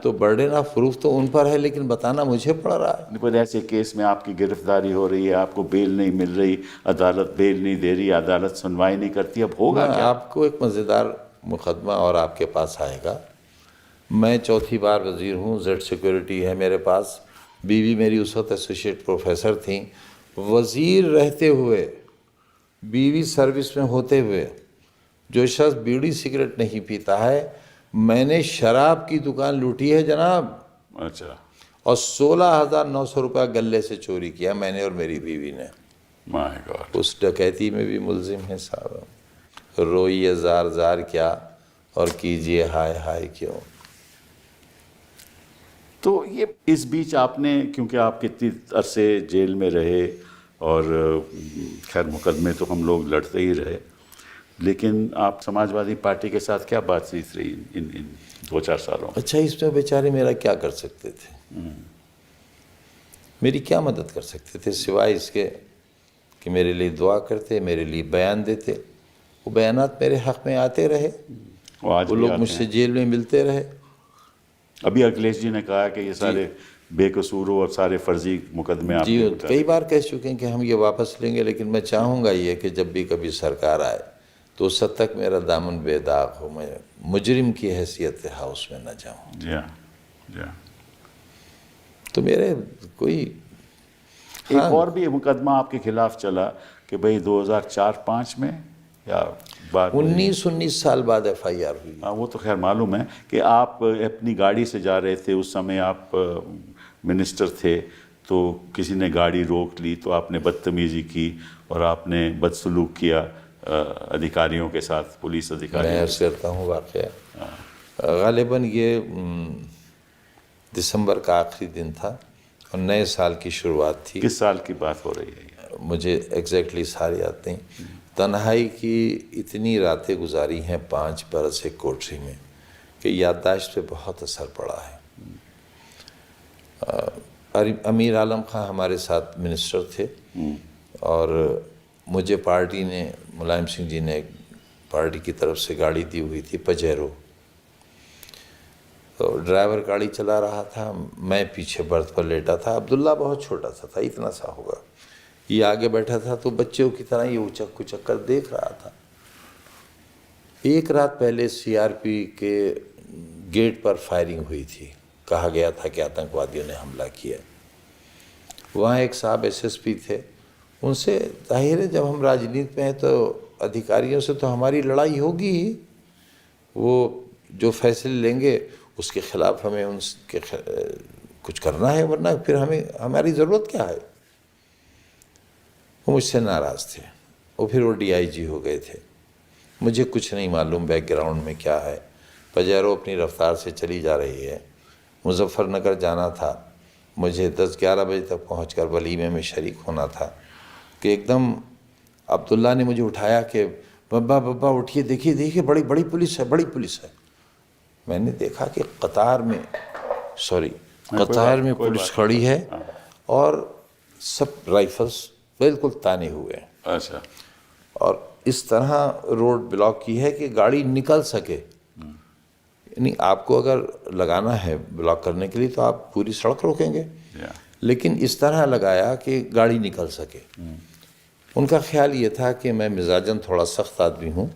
तो बर्डन ऑफ प्रूफ तो उन पर है, लेकिन बताना मुझे पड़ रहा है। पर ऐसे केस में आपकी गिरफ्तारी हो रही है, आपको बेल नहीं मिल रही, अदालत बेल नहीं दे रही, अदालत सुनवाई नहीं करती, अब होगा क्या? आपको एक मज़ेदार मुकदमा और आपके पास आएगा। मैं चौथी बार वज़ीर हूँ, जेड सिक्योरिटी है मेरे पास। बीवी मेरी उस वक्त एसोसिएट प्रोफेसर थी। वज़ीर रहते हुए, बीवी सर्विस में होते हुए, जो शख्स बीड़ी सिगरेट नहीं पीता है, मैंने शराब की दुकान लूटी है जनाब। अच्छा। और 16,900 रुपया गले से चोरी किया मैंने और मेरी बीवी ने। My God. उस डकैती में भी मुलजिम है साहब। रोइए जार जार क्या और कीजिए हाय हाय क्यों। तो ये इस बीच आपने, क्योंकि आप कितनी अरसे जेल में रहे और खैर मुकदमे तो हम लोग लड़ते ही रहे, लेकिन आप समाजवादी पार्टी के साथ क्या बातचीत रही इन 2-4 सालों में? अच्छा, इसमें बेचारे मेरा क्या कर सकते थे? मेरी क्या मदद कर सकते थे सिवाय इसके कि मेरे लिए दुआ करते, मेरे लिए बयान देते। वो बयानात मेरे हक़ में आते रहे, वो लोग मुझसे जेल में मिलते रहे। अभी अखिलेश जी ने कहा कि ये सारे बेकसूर और सारे फर्जी मुकदमे आप जी कई बार कह चुके हैं कि हम ये वापस लेंगे, लेकिन मैं चाहूँगा ये कि जब भी कभी सरकार आए तो उस हद तक मेरा दामन बेदाग हो, मैं मुजरिम की हैसियत हाउस में न जाऊँ। जी हाँ। तो मेरे कोई एक और भी मुकदमा आपके खिलाफ चला कि भाई 2004-5 में या बाद 19 साल बाद FIR हुई। हाँ, वो तो खैर मालूम है कि आप अपनी गाड़ी से जा रहे थे, उस समय आप मिनिस्टर थे, तो किसी ने गाड़ी रोक ली तो आपने बदतमीज़ी की और आपने बदसलूक किया, अधिकारियों के साथ, पुलिस मैं अधिकारियों अर्ज करता हूँ वाक़या गालिबन ये दिसंबर का आखिरी दिन था और नए साल की शुरुआत थी। किस साल की बात हो रही है ये? मुझे एग्जैक्टली सारी याद नहीं। तन्हाई की इतनी रातें गुजारी हैं 5 बरस एक कोठरी में कि याददाश्त पे बहुत असर पड़ा है। अमीर आलम खां हमारे साथ मिनिस्टर थे और मुझे पार्टी ने, मुलायम सिंह जी ने पार्टी की तरफ से गाड़ी दी हुई थी पजेरो। तो ड्राइवर गाड़ी चला रहा था, मैं पीछे बर्थ पर लेटा था। अब्दुल्ला बहुत छोटा सा था, इतना सा होगा। ये आगे बैठा था तो बच्चों की तरह ये उचक कुचक कर देख रहा था। एक रात पहले सीआरपी के गेट पर फायरिंग हुई थी। कहा गया था कि आतंकवादियों ने हमला किया। वहाँ एक साहब एसएसपी थे, उनसे जाहिर है जब हम राजनीति में हैं तो अधिकारियों से तो हमारी लड़ाई होगी ही। वो जो फैसले लेंगे उसके ख़िलाफ़ हमें उनके कुछ करना है, वरना फिर हमारी ज़रूरत क्या है। वो मुझसे नाराज़ थे। फिर वो डीआईजी हो गए थे। मुझे कुछ नहीं मालूम बैकग्राउंड में क्या है। पजेरो अपनी रफ्तार से चली जा रही है। मुजफ्फरनगर जाना था, मुझे 10-11 बजे तक पहुंचकर वलीमे में शरीक होना था कि एकदम अब्दुल्ला ने मुझे उठाया कि बब्बा बब्बा उठिए, देखिए देखिए बड़ी बड़ी पुलिस है, बड़ी पुलिस है। मैंने देखा कि कतार में पुलिस खड़ी है और सब राइफल्स बिल्कुल ताने हुए हैं। अच्छा। और इस तरह रोड ब्लॉक की है कि गाड़ी निकल सके। यानी आपको अगर लगाना है ब्लॉक करने के लिए तो आप पूरी सड़क रोकेंगे, लेकिन इस तरह लगाया कि गाड़ी निकल सके। उनका ख्याल ये था कि मैं मिजाजन थोड़ा सख्त आदमी हूँ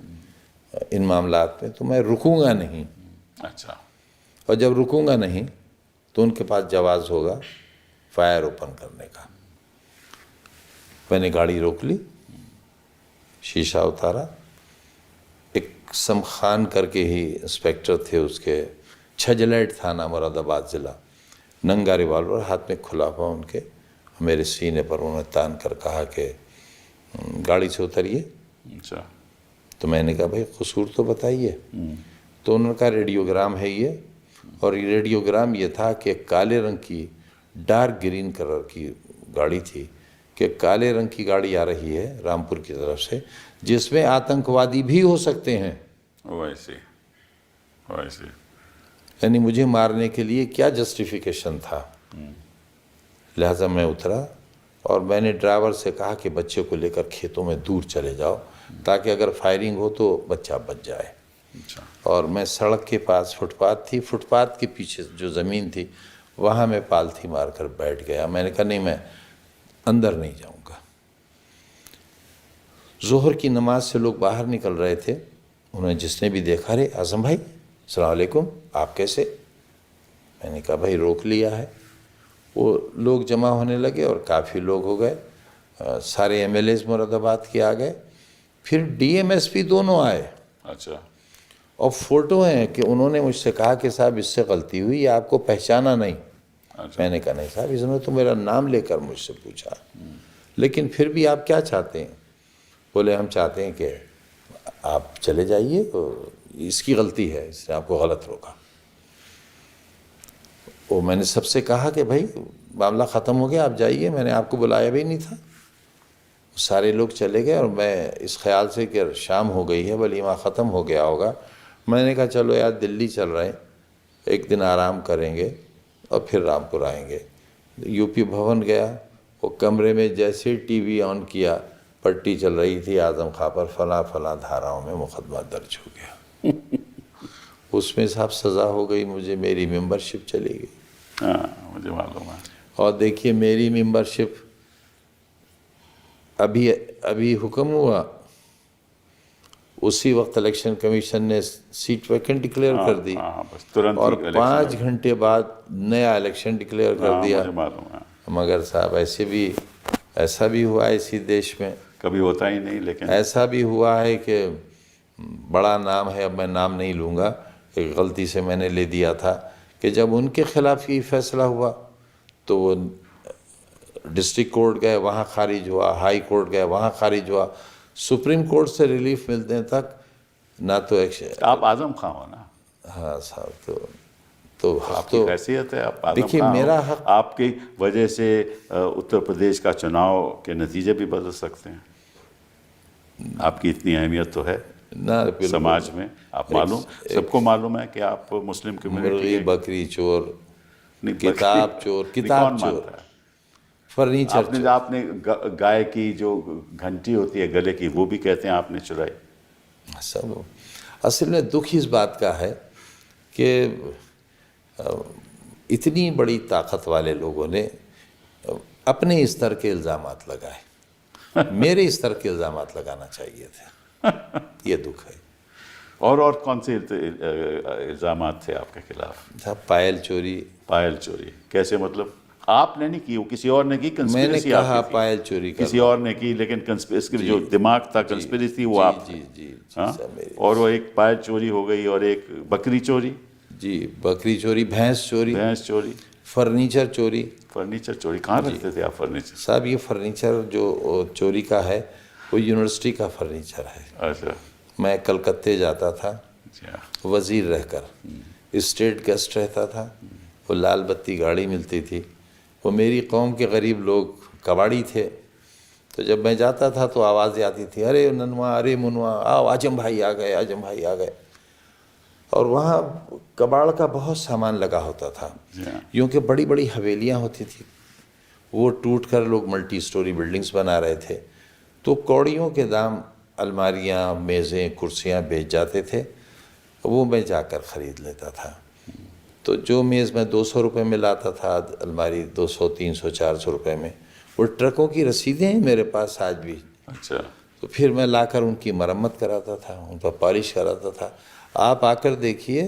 इन मामलात में, तो मैं रुकूंगा नहीं। अच्छा। और जब रुकूंगा नहीं तो उनके पास जवाज़ होगा फायर ओपन करने का। मैंने गाड़ी रोक ली, शीशा उतारा। एक समखान करके ही इंस्पेक्टर थे, उसके छजलैट थाना मुरादाबाद ज़िला, नंगा रिवॉल्वर हाथ में खुला हुआ उनके, मेरे सीने पर उन्होंने तान कर कहा कि गाड़ी से उतरिए। अच्छा। तो मैंने कहा भाई कसूर तो बताइए। तो उन्होंने कहा रेडियोग्राम है ये, और ये रेडियोग्राम ये था कि काले रंग की डार्क ग्रीन कलर की गाड़ी थी कि काले रंग की गाड़ी आ रही है रामपुर की तरफ से, जिसमें आतंकवादी भी हो सकते हैं। वैसे यानी मुझे मारने के लिए क्या जस्टिफिकेशन था। लिहाजा मैं उतरा और मैंने ड्राइवर से कहा कि बच्चे को लेकर खेतों में दूर चले जाओ ताकि अगर फायरिंग हो तो बच्चा बच जाए। अच्छा। और मैं सड़क के पास फुटपाथ थी, फुटपाथ के पीछे जो ज़मीन थी वहाँ मैं पालथी मारकर बैठ गया। मैंने कहा नहीं, मैं अंदर नहीं जाऊँगा। ज़ोहर की नमाज से लोग बाहर निकल रहे थे। उन्होंने जिसने भी देखा, अरे आज़म भाई अस्सलाम वालेकुम, आप कैसे? मैंने कहा भाई रोक लिया है। वो लोग जमा होने लगे और काफ़ी लोग हो गए। सारे एमएलएज मुरादाबाद के आ गए, फिर डीएमएसपी दोनों आए। अच्छा। और फ़ोटो हैं कि उन्होंने मुझसे कहा कि साहब इससे गलती हुई, ये आपको पहचाना नहीं। अच्छा। मैंने कहा नहीं साहब, इसने तो मेरा नाम लेकर मुझसे पूछा, लेकिन फिर भी आप क्या चाहते हैं? बोले हम चाहते हैं कि आप चले जाइए, इसकी गलती है, इसने आपको गलत रोका। वो मैंने सबसे कहा कि भाई मामला ख़त्म हो गया, आप जाइए, मैंने आपको बुलाया भी नहीं था। सारे लोग चले गए और मैं इस ख्याल से कि शाम हो गई है, वलीमा ख़त्म हो गया होगा, मैंने कहा चलो यार दिल्ली चल रहे हैं, एक दिन आराम करेंगे और फिर रामपुर आएंगे। यूपी भवन गया, वो कमरे में जैसे ही टीवी ऑन किया, पट्टी चल रही थी आज़म खां पर, फलां फलां धाराओं में मुकदमा दर्ज हो गया। उसमें साहब सज़ा हो गई मुझे, मेरी मेंबरशिप चली गई। हाँ, मुझे मालूम है। और देखिए मेरी मेंबरशिप अभी हुक्म हुआ, उसी वक्त इलेक्शन कमीशन ने सीट वैकेंट डिक्लेयर कर दी। बस तुरंत और ही 5 घंटे बाद नया इलेक्शन डिक्लेयर कर दिया। मुझे मालूम है। मगर साहब ऐसा भी हुआ है इसी देश में, कभी होता ही नहीं, लेकिन ऐसा भी हुआ है कि बड़ा नाम है, अब मैं नाम नहीं लूँगा, एक गलती से मैंने ले दिया था कि जब उनके खिलाफ ये फैसला हुआ तो वो डिस्ट्रिक्ट कोर्ट गए, वहाँ खारिज हुआ, हाई कोर्ट गए, वहाँ खारिज हुआ, सुप्रीम कोर्ट से रिलीफ मिलने तक ना तो एक्शन। आप आजम खां हो ना, हाँ साहब, तो हक आपकी तो हैसियत है, आप आजम देखिए खां हो। मेरा हक, आपकी वजह से उत्तर प्रदेश का चुनाव के नतीजे भी बदल सकते हैं। आपकी इतनी अहमियत तो है ना बिल्कुल। समाज में, आप मालूम, सबको मालूम है कि आप मुस्लिम कम्युनिटी मुर्गी के बकरी चोर, नहीं, किताब चोर, किताब कौन चोर, मानता है? फर्नीचर आपने चोर। आपने गाय की जो घंटी होती है गले की, वो भी कहते हैं आपने चुराई। सब असल में दुख इस बात का है कि इतनी बड़ी ताकत वाले लोगों ने अपने स्तर के इल्ज़ामात लगाए, मेरे स्तर के इल्ज़ामात लगाना चाहिए थे। ये दुख है। और कौन से इल्ज़ामात थे आपके खिलाफ? था पायल चोरी। पायल चोरी कैसे, मतलब आपने नहीं की, वो किसी और ने की? मैंने कंस्पिरेसी कहा आपकी थी, पायल चोरी किसी और ने की, लेकिन कंस्पिरेसी जो दिमाग था, कंस्पिरेसी थी, वो जी आप जी थे। जी जी हाँ? सब मेरी। और वो एक पायल चोरी हो गई, और एक बकरी चोरी, जी बकरी चोरी, भैंस चोरी, भैंस चोरी, फर्नीचर चोरी। फर्नीचर चोरी। कहाँ रखते थे आप फर्नीचर? साहब ये फर्नीचर जो चोरी का है वो यूनिवर्सिटी का फर्नीचर है। अच्छा, मैं कलकत्ते जाता था अच्छा, वज़ीर रहकर, स्टेट गेस्ट रहता था, वो लाल बत्ती गाड़ी मिलती थी। वो मेरी कौम के गरीब लोग कबाड़ी थे, तो जब मैं जाता था तो आवाज़ें आती थी, अरे ननवा, अरे मुनवा, आओ आजम भाई आ गए, आजम भाई आ गए। और वहाँ कबाड़ का बहुत सामान लगा होता था, यूँ कि बड़ी बड़ी हवेलियाँ होती थी, वो टूट कर लोग मल्टी स्टोरी बिल्डिंग्स बना रहे थे। तो कौड़ियों के दाम अलमारियाँ, मेज़ें, कुर्सियाँ बेच जाते थे, वो मैं जाकर ख़रीद लेता था। तो जो मेज़ मैं 200 रुपये में लाता था, अलमारी 200, 300, 400 रुपये में। वो ट्रकों की रसीदें हैं मेरे पास आज भी। अच्छा, तो फिर मैं लाकर उनकी मरम्मत कराता था, उन पर पॉलिश कराता था। आप आकर देखिए,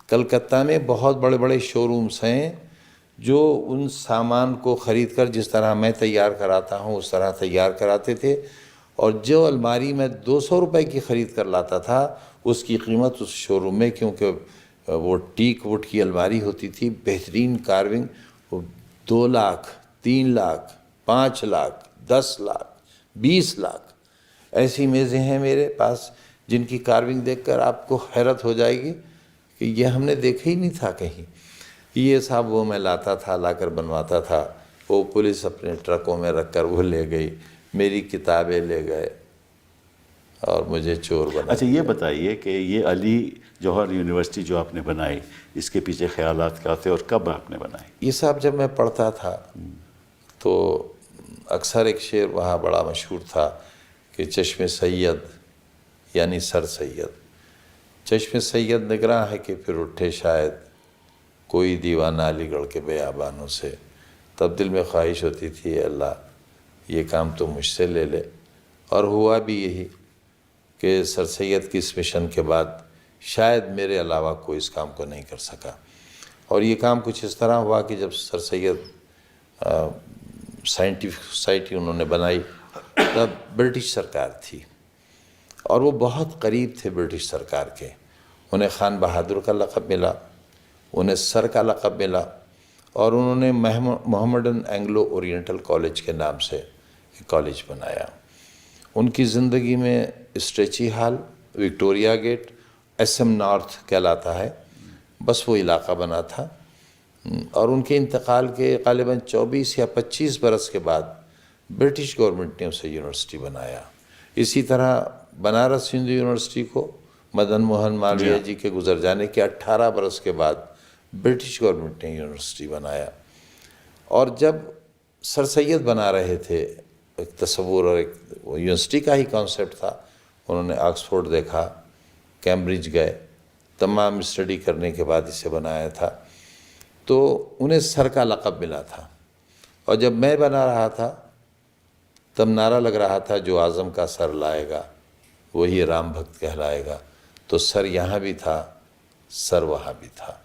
कलकत्ता में बहुत बड़े बड़े शोरूम्स हैं जो उन सामान को ख़रीद कर जिस तरह मैं तैयार कराता हूँ उस तरह तैयार कराते थे। और जो अलमारी मैं 200 रुपये की ख़रीद कर लाता था, उसकी कीमत उस शोरूम में, क्योंकि वो टीक वुड की अलमारी होती थी, बेहतरीन कार्विंग, वो 2 लाख, 3 लाख, 5 लाख, 10 लाख, 20 लाख ऐसी मेज़ें हैं मेरे पास जिनकी कार्विंग देखकर आपको हैरत हो जाएगी कि ये हमने देखा ही नहीं था कहीं। ये साहब वो मैं लाता था, लाकर बनवाता था। वो पुलिस अपने ट्रकों में रखकर वो ले गई, मेरी किताबें ले गए और मुझे चोर बना। अच्छा, ये बताइए कि ये अली जौहर यूनिवर्सिटी जो आपने बनाई, इसके पीछे ख्यालात क्या थे और कब आपने बनाई? ये साहब जब मैं पढ़ता था तो अक्सर एक शेर वहाँ बड़ा मशहूर था कि चश्मे सैयद यानी सर सैयद, चश्मे सैयद निगरां है कि फिर उठे शायद कोई दीवाना अलीगढ़ के बेयाबानों से। तब दिल में ख्वाहिश होती थी, अल्लाह ये काम तो मुझसे ले ले। और हुआ भी यही कि सर सैयद की इस मिशन के बाद शायद मेरे अलावा कोई इस काम को नहीं कर सका। और ये काम कुछ इस तरह हुआ कि जब सर सैयद साइंटिफिक सोसाइटी उन्होंने बनाई, तब ब्रिटिश सरकार थी और वो बहुत करीब थे ब्रिटिश सरकार के। उन्हें खान बहादुर का लक़ब मिला, उन्हें सर का लक़ब मिला, और उन्होंने मोहम्मडन एंग्लो ओरिएंटल कॉलेज के नाम से एक कॉलेज बनाया। उनकी ज़िंदगी में Strachey hall, Victoria gate, SM north कहलाता है, बस वो इलाका बना था। और उनके इंतकाल के ग़ालिबन 24 या 25 बरस के बाद ब्रिटिश गवर्नमेंट ने उसे यूनिवर्सिटी बनाया। इसी तरह बनारस हिंदू यूनिवर्सिटी को मदन मोहन मालवीय जी के गुजर जाने के 18 बरस के बाद ब्रिटिश गवर्नमेंट ने यूनिवर्सिटी बनाया। और जब सर सैयद बना रहे थे, एक तस्वुर और एक यूनिवर्सिटी का ही कॉन्सेप्ट था, उन्होंने ऑक्सफोर्ड देखा, कैम्ब्रिज गए, तमाम स्टडी करने के बाद इसे बनाया था। तो उन्हें सर का लक़ब मिला था। और जब मैं बना रहा था तब नारा लग रहा था, जो आज़म का सर लाएगा वही राम भक्त कहलाएगा। तो सर यहाँ भी था, सर वहाँ भी था।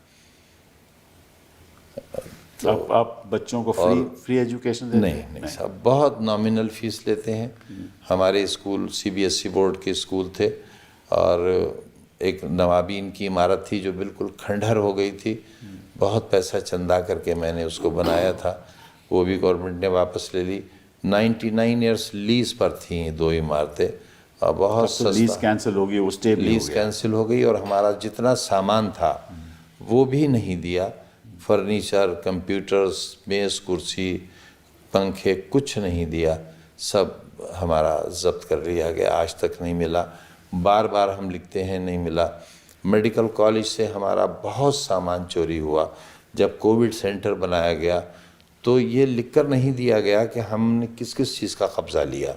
तो आप बच्चों को फ्री एजुकेशन देते हैं? नहीं साहब, बहुत नॉमिनल फ़ीस लेते हैं। हमारे स्कूल CBSE बोर्ड के स्कूल थे, और एक नवाबीन की इमारत थी जो बिल्कुल खंडहर हो गई थी। बहुत पैसा चंदा करके मैंने उसको बनाया था, वो भी गवर्नमेंट ने वापस ले ली। 99 ईयर्स लीज़ पर थी 2 इमारतें, और बहुत तो लीज सस्ता। कैंसिल हो गई, वो स्टे भी हो लीज गया। कैंसिल हो गई और हमारा जितना सामान था वो भी नहीं दिया। फर्नीचर, कंप्यूटर्स, मेज़, कुर्सी, पंखे, कुछ नहीं दिया। सब हमारा जब्त कर लिया गया, आज तक नहीं मिला। बार बार हम लिखते हैं, नहीं मिला। मेडिकल कॉलेज से हमारा बहुत सामान चोरी हुआ। जब कोविड सेंटर बनाया गया तो ये लिखकर नहीं दिया गया कि हमने किस किस चीज़ का कब्ज़ा लिया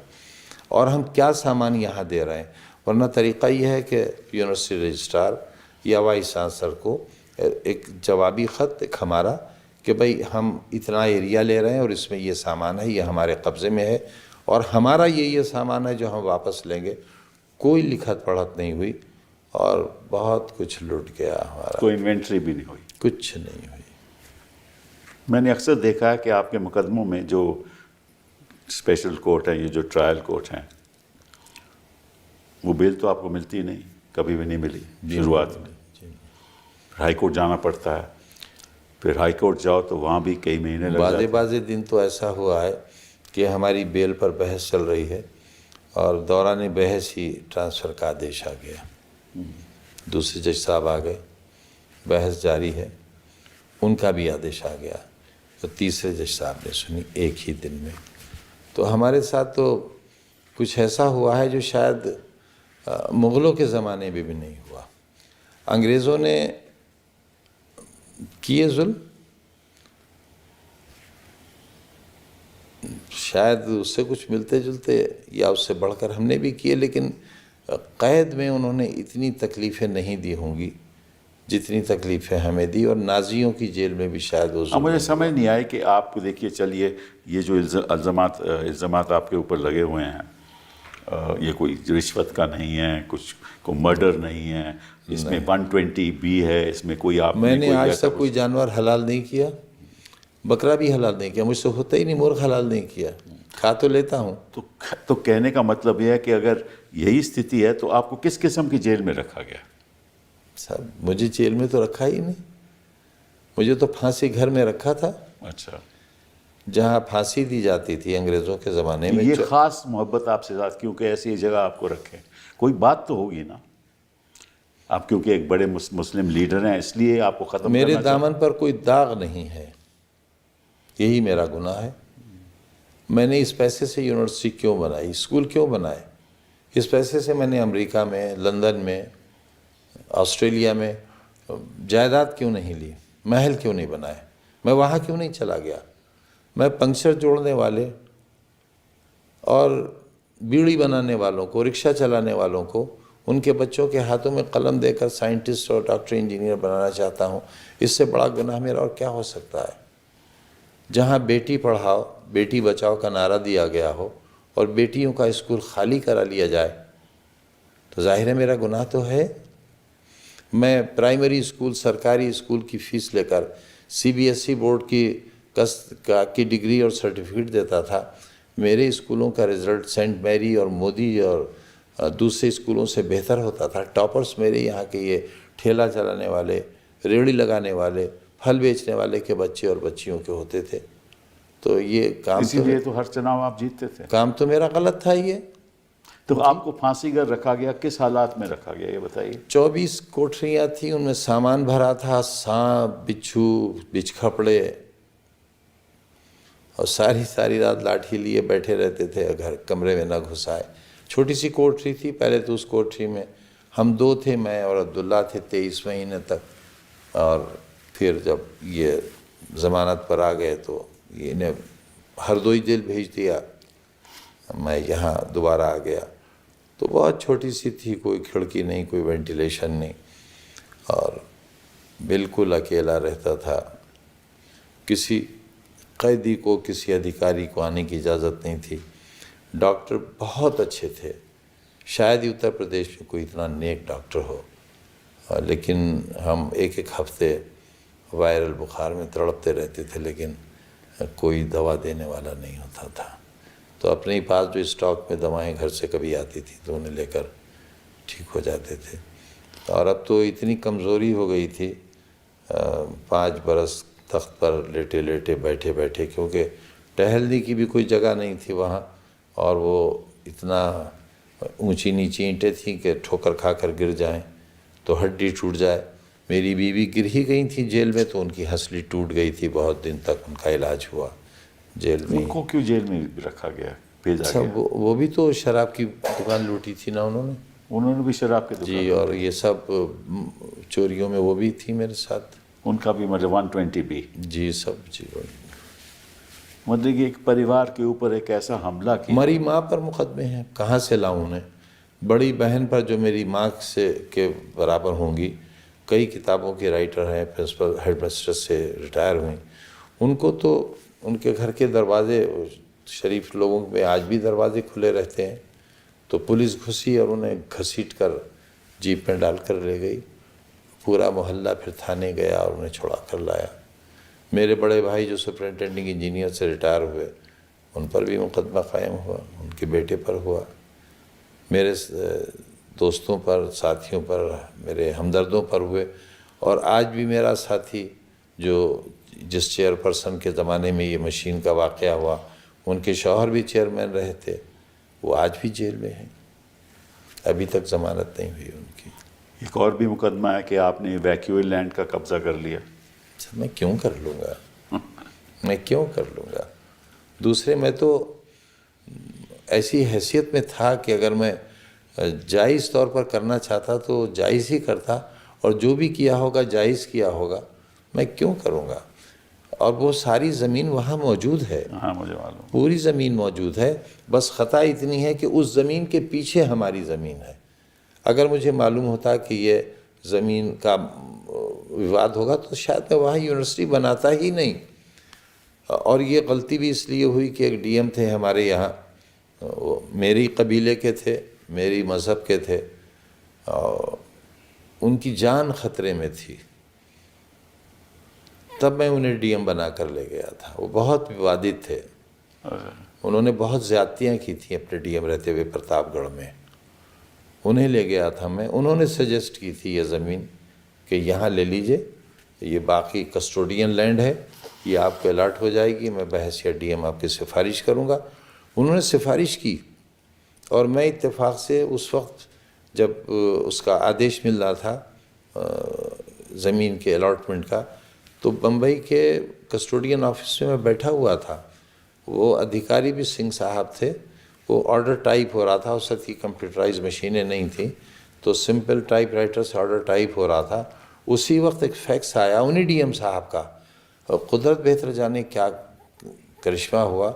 और हम क्या सामान यहाँ दे रहे हैं। वरना तरीक़ा ये है कि यूनिवर्सिटी रजिस्ट्रार या वाइस चांसलर को एक जवाबी ख़त एक हमारा कि भाई हम इतना एरिया ले रहे हैं और इसमें ये सामान है, ये हमारे कब्ज़े में है और हमारा ये सामान है जो हम वापस लेंगे। कोई लिखत पढ़त नहीं हुई और बहुत कुछ लूट गया हमारा। कोई इन्वेंट्री भी नहीं हुई। कुछ नहीं हुई। मैंने अक्सर देखा है कि आपके मुकदमों में जो स्पेशल कोर्ट है, ये जो ट्रायल कोर्ट हैं, वो बेल तो आपको मिलती नहीं, कभी भी नहीं मिली शुरुआत में। हाई कोर्ट जाना पड़ता है, फिर हाई कोर्ट जाओ तो वहाँ भी कई महीने लग जाते हैं। बाज़े दिन तो ऐसा हुआ है कि हमारी बेल पर बहस चल रही है और दौरान बहस ही ट्रांसफ़र का आदेश आ गया। दूसरे जज साहब आ गए, बहस जारी है, उनका भी आदेश आ गया तो तीसरे जज साहब ने सुनी एक ही दिन में। तो हमारे साथ तो कुछ ऐसा हुआ है जो शायद मुग़लों के ज़माने में भी नहीं हुआ। अंग्रेज़ों ने किए जुल्म, शायद उससे कुछ मिलते जुलते या उससे बढ़कर हमने भी किए, लेकिन क़ैद में उन्होंने इतनी तकलीफ़ें नहीं दी होंगी जितनी तकलीफ़ें हमें दी। और नाज़ियों की जेल में भी शायद वो अब मुझे समझ नहीं आई कि आपको देखिए, चलिए ये जो इल्ज़ामात आपके ऊपर लगे हुए हैं, ये कोई रिश्वत का नहीं है, कुछ को मर्डर नहीं है, इसमें 120B है, इसमें कोई आप मैंने आज तक कोई जानवर हलाल नहीं किया, बकरा भी हलाल नहीं किया, मुझसे होता ही नहीं, मुर्ग हलाल नहीं किया, खा तो लेता हूँ। तो कहने का मतलब यह है कि अगर यही स्थिति है तो आपको किस किस्म की जेल में रखा गया? साहब मुझे जेल में तो रखा ही नहीं, मुझे तो फांसी घर में रखा था। अच्छा, जहाँ फांसी दी जाती थी अंग्रेज़ों के ज़माने में। ये ख़ास मोहब्बत आपसे साथ क्योंकि ऐसी जगह आपको रखे, कोई बात तो होगी ना? आप क्योंकि एक बड़े मुस्लिम लीडर हैं इसलिए आपको ख़त्म मेरे करना दामन पर कोई दाग नहीं है, यही मेरा गुनाह है। मैंने इस पैसे से यूनिवर्सिटी क्यों बनाई, स्कूल क्यों बनाए? इस पैसे से मैंने अमेरिका में, लंदन में, ऑस्ट्रेलिया में जायदाद क्यों नहीं ली, महल क्यों नहीं बनाए, मैं वहाँ क्यों नहीं चला गया? मैं पंक्चर जोड़ने वाले और बीड़ी बनाने वालों को, रिक्शा चलाने वालों को, उनके बच्चों के हाथों में कलम देकर साइंटिस्ट और डॉक्टर, इंजीनियर बनाना चाहता हूँ। इससे बड़ा गुनाह मेरा और क्या हो सकता है? जहाँ बेटी पढ़ाओ, बेटी बचाओ का नारा दिया गया हो और बेटियों का स्कूल खाली करा लिया जाए तो जाहिर है मेरा गुनाह तो है। मैं प्राइमरी स्कूल, सरकारी स्कूल की फ़ीस लेकर CBSE बोर्ड की डिग्री और सर्टिफिकेट देता था। मेरे स्कूलों का रिज़ल्ट सेंट मैरी और मोदी और दूसरे स्कूलों से बेहतर होता था। टॉपर्स मेरे यहाँ के ये ठेला चलाने वाले, रेहड़ी लगाने वाले, फल बेचने वाले के बच्चे और बच्चियों के होते थे। तो ये काम, इसीलिए तो हर चुनाव आप जीतते थे। काम तो मेरा गलत था। ये तो आपको फांसी घर रखा गया, किस हालात में रखा गया ये बताइए? 24 कोठरियाँ थी, उनमें सामान भरा था, सांप, बिच्छू, बिच्छखपड़े, और सारी रात लाठी लिए बैठे रहते थे, घर कमरे में न घुसाए। छोटी सी कोठरी थी पहले तो, उस कोठरी में हम 2 थे, मैं और अब्दुल्ला थे 23 महीने तक। और फिर जब ये ज़मानत पर आ गए तो इन्हें हरदोई जेल भेज दिया, मैं यहाँ दोबारा आ गया। तो बहुत छोटी सी थी, कोई खिड़की नहीं, कोई वेंटिलेशन नहीं, और बिल्कुल अकेला रहता था। किसी कैदी को, किसी अधिकारी को आने की इजाज़त नहीं थी। डॉक्टर बहुत अच्छे थे, शायद ही उत्तर प्रदेश में कोई इतना नेक डॉक्टर हो, लेकिन हम एक हफ्ते वायरल बुखार में तड़पते रहते थे, लेकिन कोई दवा देने वाला नहीं होता था। तो अपने ही पास जो स्टॉक में दवाएं घर से कभी आती थी तो उन्हें लेकर ठीक हो जाते थे। और अब तो इतनी कमज़ोरी हो गई थी, 5 बरस तख्त पर लेटे लेटे बैठे बैठे, क्योंकि टहलने की भी कोई जगह नहीं थी वहाँ, और वो इतना ऊंची नीची ईंटें थी कि ठोकर खाकर गिर जाएं तो हड्डी टूट जाए। मेरी बीवी गिर ही गई थी जेल में, तो उनकी हंसली टूट गई थी, बहुत दिन तक उनका इलाज हुआ जेल में। उनको क्यों जेल में रखा गया, भेजा सब गया? वो भी तो शराब की दुकान लूटी थी ना उन्होंने। उन्होंने भी शराब के दुकान? जी, और ये सब चोरियों में वो भी थी मेरे साथ। उनका भी मतलब 120B? जी, सब जी। मतलब कि एक परिवार के ऊपर एक ऐसा हमला किया। मरी माँ पर मुकदमे हैं, कहाँ से लाऊं उन्हें? बड़ी बहन पर जो मेरी माँ से के बराबर होंगी, कई किताबों की राइटर हैं, प्रिंसिपल हेडमिस्ट्रेस से रिटायर हुई, उनको तो उनके घर के दरवाजे, शरीफ लोगों में आज भी दरवाजे खुले रहते हैं, तो पुलिस घुसी और उन्हें घसीट कर जीप में डालकर ले गई। पूरा मोहल्ला फिर थाने गया और उन्हें छुड़ा कर लाया। मेरे बड़े भाई जो सुपरिटेंडिंग इंजीनियर से रिटायर हुए, उन पर भी मुकदमा कायम हुआ, उनके बेटे पर हुआ, मेरे दोस्तों पर, साथियों पर, मेरे हमदर्दों पर हुए। और आज भी मेरा साथी जो जिस चेयरपर्सन के ज़माने में ये मशीन का वाक़या हुआ, उनके शौहर भी चेयरमैन रहे थे, वो आज भी जेल में हैं, अभी तक ज़मानत नहीं हुई उनकी। एक और भी मुकदमा है कि आपने वैक्यूअल लैंड का कब्जा कर लिया। सर मैं क्यों कर लूँगा, मैं क्यों कर लूँगा? दूसरे, मैं तो ऐसी हैसियत में था कि अगर मैं जायज़ तौर पर करना चाहता तो जायज़ ही करता, और जो भी किया होगा जायज़ किया होगा, मैं क्यों करूँगा? और वो सारी ज़मीन वहाँ मौजूद है। हाँ, मुझे मालूम। पूरी ज़मीन मौजूद है, बस ख़ता इतनी है कि उस ज़मीन के पीछे हमारी ज़मीन है। अगर मुझे मालूम होता कि ये ज़मीन का विवाद होगा तो शायद मैं वहाँ यूनिवर्सिटी बनाता ही नहीं। और ये गलती भी इसलिए हुई कि एक डीएम थे हमारे यहाँ, वो मेरी कबीले के थे, मेरी मज़हब के थे, और उनकी जान ख़तरे में थी, तब मैं उन्हें डीएम बना कर ले गया था। वो बहुत विवादित थे, उन्होंने बहुत ज़्यादतियाँ की थी अपने डीएम रहते हुए प्रतापगढ़ में, उन्हें ले गया था मैं। उन्होंने सजेस्ट की थी ये ज़मीन कि यहाँ ले लीजिए, ये बाकी कस्टोडियन लैंड है, ये आपको अलॉट हो जाएगी, मैं बहैसियत डीएम आपकी सिफारिश करूँगा। उन्होंने सिफारिश की, और मैं इत्तेफाक से उस वक्त जब उसका आदेश मिल रहा था ज़मीन के अलॉटमेंट का, तो बम्बई के कस्टोडियन ऑफिस में मैं बैठा हुआ था। वो अधिकारी भी सिंह साहब थे। वो ऑर्डर टाइप हो रहा था, उस वक्त की कंप्यूटराइज मशीनें नहीं थी, तो सिंपल टाइपराइटर से ऑर्डर टाइप हो रहा था। उसी वक्त एक फैक्स आया उन्हीं डीएम साहब का, और कुदरत बेहतर जाने क्या करिश्मा हुआ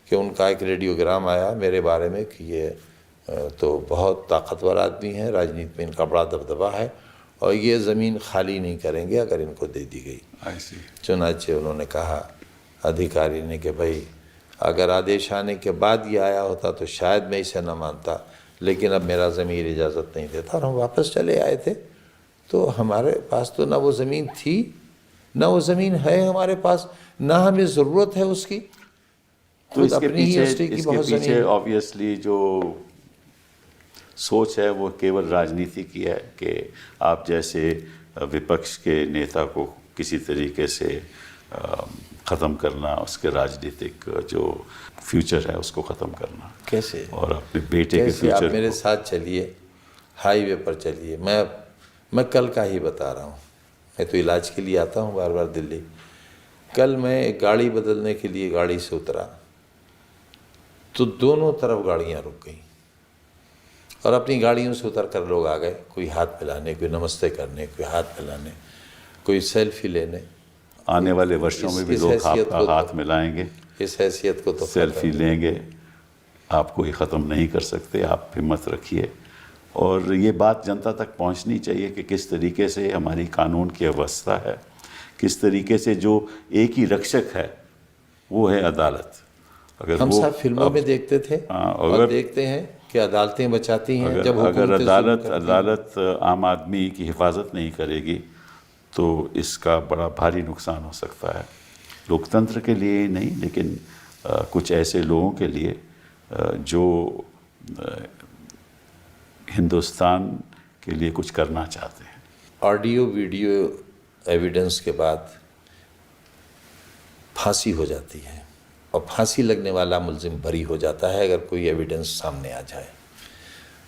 कि उनका एक रेडियोग्राम आया मेरे बारे में कि ये तो बहुत ताकतवर आदमी है, राजनीति में इनका बड़ा दबदबा है, और ये ज़मीन खाली नहीं करेंगे अगर इनको दे दी गई। चुनाचे उन्होंने कहा अधिकारी ने कि भाई अगर आदेश आने के बाद ये आया होता तो शायद मैं इसे न मानता, लेकिन अब मेरा ज़मीर इजाज़त नहीं देता, और हम वापस चले आए थे। तो हमारे पास तो ना वो ज़मीन थी, ना वो ज़मीन है हमारे पास, ना हमें ज़रूरत है उसकी। तो इसके पीछे ऑब्वियसली जो सोच है वो केवल राजनीति की है कि आप जैसे विपक्ष के नेता को किसी तरीके से ख़त्म करना, उसके राजनीतिक जो फ्यूचर है उसको ख़त्म करना। कैसे? और अपने बेटे के फ्यूचर आप मेरे साथ चलिए, हाईवे पर चलिए, मैं कल का ही बता रहा हूँ। मैं तो इलाज के लिए आता हूँ बार बार दिल्ली। कल मैं एक गाड़ी बदलने के लिए गाड़ी से उतरा तो दोनों तरफ गाड़ियाँ रुक गई, और अपनी गाड़ियों से उतर कर लोग आ गए, कोई हाथ मिलाने, कोई नमस्ते करने, कोई हाथ मिलाने, कोई सेल्फी लेने। आने वाले वर्षों में भी लोग आपका हाथ मिलाएंगे, इस हैसियत को तो सेल्फी लेंगे। आप कोई ख़त्म नहीं कर सकते, आप हिम्मत रखिए। और ये बात जनता तक पहुंचनी चाहिए कि किस तरीके से हमारी कानून की अवस्था है, किस तरीके से जो एक ही रक्षक है वो है अदालत। अगर हम सब फिल्मों में देखते थे और देखते हैं कि अदालतें बचाती हैं, जब अगर अदालत आम आदमी की हिफाजत नहीं करेगी तो इसका बड़ा भारी नुकसान हो सकता है, लोकतंत्र के लिए ही नहीं लेकिन कुछ ऐसे लोगों के लिए जो हिंदुस्तान के लिए कुछ करना चाहते हैं। ऑडियो वीडियो एविडेंस के बाद फांसी हो जाती है, और फांसी लगने वाला मुल्जिम बरी हो जाता है अगर कोई एविडेंस सामने आ जाए।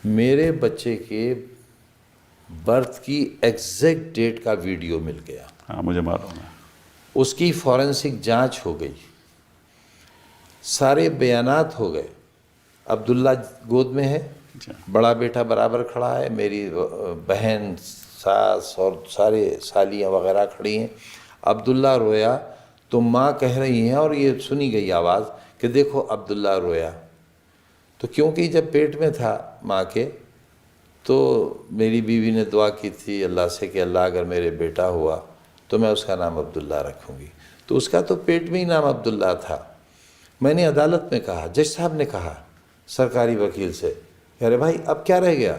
मेरे बच्चे के बर्थ की एग्जैक्ट डेट का वीडियो मिल गया, हाँ मुझे मालूम है। उसकी फॉरेंसिक जांच हो गई, सारे बयानात हो गए। अब्दुल्ला गोद में है, अच्छा। बड़ा बेटा बराबर खड़ा है, मेरी बहन, सास और सारे सालियाँ वगैरह खड़ी हैं। अब्दुल्ला रोया तो माँ कह रही हैं, और ये सुनी गई आवाज़ कि देखो अब्दुल्ला रोया। तो क्योंकि जब पेट में था माँ के, तो मेरी बीवी ने दुआ की थी अल्लाह से कि अल्लाह अगर मेरे बेटा हुआ तो मैं उसका नाम अब्दुल्ला रखूँगी। तो उसका तो पेट में ही नाम अब्दुल्ला था। मैंने अदालत में कहा, जज साहब ने कहा सरकारी वकील से, अरे भाई अब क्या रह गया?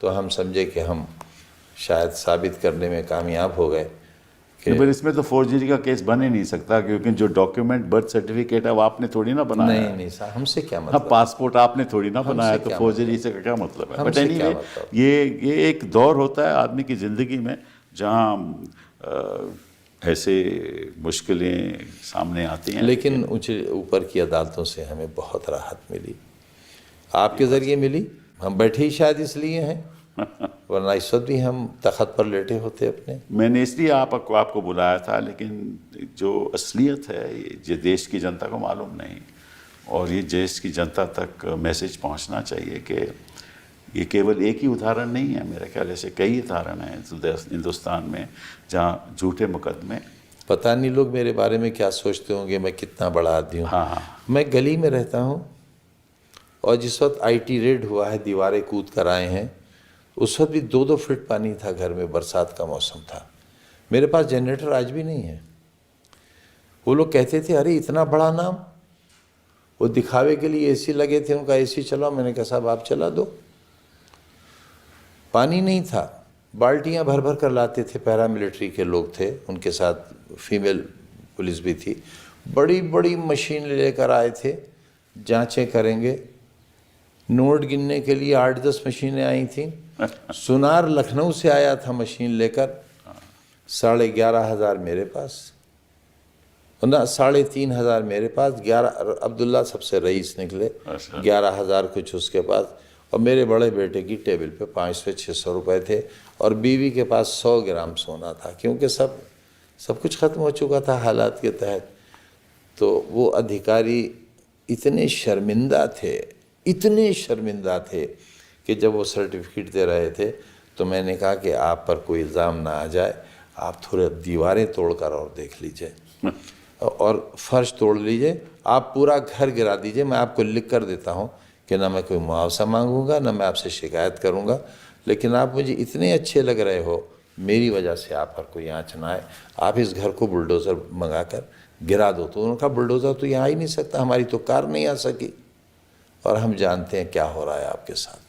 तो हम समझे कि हम शायद साबित करने में कामयाब हो गए कि पर इसमें तो फोर्जरी का केस बन ही नहीं सकता, क्योंकि जो डॉक्यूमेंट बर्थ सर्टिफिकेट है वो आपने थोड़ी ना बनाया है। नहीं साहब, हमसे क्या हाँ, मतलब? पासपोर्ट आपने थोड़ी ना बनाया, हमसे तो क्या फोर्जरी से क्या मतलब है? बट हमसे क्या एनीवे, मतलब? ये एक दौर होता है आदमी की ज़िंदगी में जहाँ ऐसे मुश्किलें सामने आती हैं। लेकिन ऊपर की अदालतों से हमें बहुत राहत मिली, आपके ज़रिए मिली। हम बैठे ही शायद इसलिए हैं, वरना इस वक्त भी हम तख्त पर लेटे होते अपने। मैंने इसलिए आपको बुलाया था, लेकिन जो असलियत है ये देश की जनता को मालूम नहीं, और ये देश की जनता तक मैसेज पहुंचना चाहिए कि ये केवल एक ही उदाहरण नहीं है। मेरे ख्याल से कई उदाहरण हैं हिंदुस्तान में जहाँ झूठे मुकदमे। पता नहीं लोग मेरे बारे में क्या सोचते होंगे, मैं कितना बड़ा आदमी हूँ। हाँ, मैं गली में रहता हूँ, और जिस वक्त IT रेड हुआ है, दीवारें कूद कर आए हैं, उस वक्त भी 2-2 फीट पानी था घर में, बरसात का मौसम था। मेरे पास जनरेटर आज भी नहीं है। वो लोग कहते थे अरे इतना बड़ा नाम, वो दिखावे के लिए AC लगे थे, उनका AC चलाओ। मैंने कहा साहब आप चला दो। पानी नहीं था, बाल्टियां भर भर कर लाते थे, पैरामिलिट्री के लोग थे, उनके साथ फीमेल पुलिस भी थी। बड़ी बड़ी मशीन लेकर आए थे, जांचें करेंगे। नोट गिनने के लिए 8-10 मशीनें आई थीं। सुनार लखनऊ से आया था मशीन लेकर, 11,500 मेरे पास, ना 3,500 मेरे पास। 11 अब्दुल्ला सबसे रईस निकले, 11,000 कुछ उसके पास। और मेरे बड़े बेटे की टेबल पे 500-600 रुपये थे, और बीवी के पास 100 ग्राम सोना था, क्योंकि सब कुछ ख़त्म हो चुका था हालात के तहत। तो वो अधिकारी इतने शर्मिंदा थे कि जब वो सर्टिफिकेट दे रहे थे तो मैंने कहा कि आप पर कोई इल्ज़ाम ना आ जाए, आप थोड़े दीवारें तोड़कर और देख लीजिए और फर्श तोड़ लीजिए, आप पूरा घर गिरा दीजिए, मैं आपको लिख कर देता हूँ कि ना मैं कोई मुआवजा मांगूंगा, ना मैं आपसे शिकायत करूँगा, लेकिन आप मुझे इतने अच्छे लग रहे हो, मेरी वजह से आप पर कोई आँच ना आए, आप इस घर को बुलडोज़र मंगा कर गिरा दो। तो उनका बुलडोज़र तो यहाँ आ ही नहीं सकता, हमारी तो कार नहीं आ सकी, और हम जानते हैं क्या हो रहा है आपके साथ।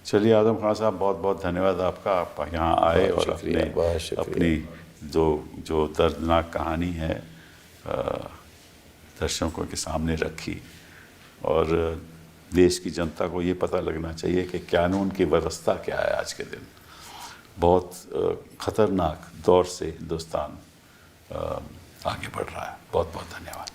चलिए आजम खान साहब, बहुत बहुत धन्यवाद आपका, आप यहाँ आए और अपनी जो दर्दनाक कहानी है दर्शकों के सामने रखी, और देश की जनता को ये पता लगना चाहिए कि कानून की व्यवस्था क्या है। आज के दिन बहुत ख़तरनाक दौर से हिंदुस्तान आगे बढ़ रहा है। बहुत बहुत धन्यवाद।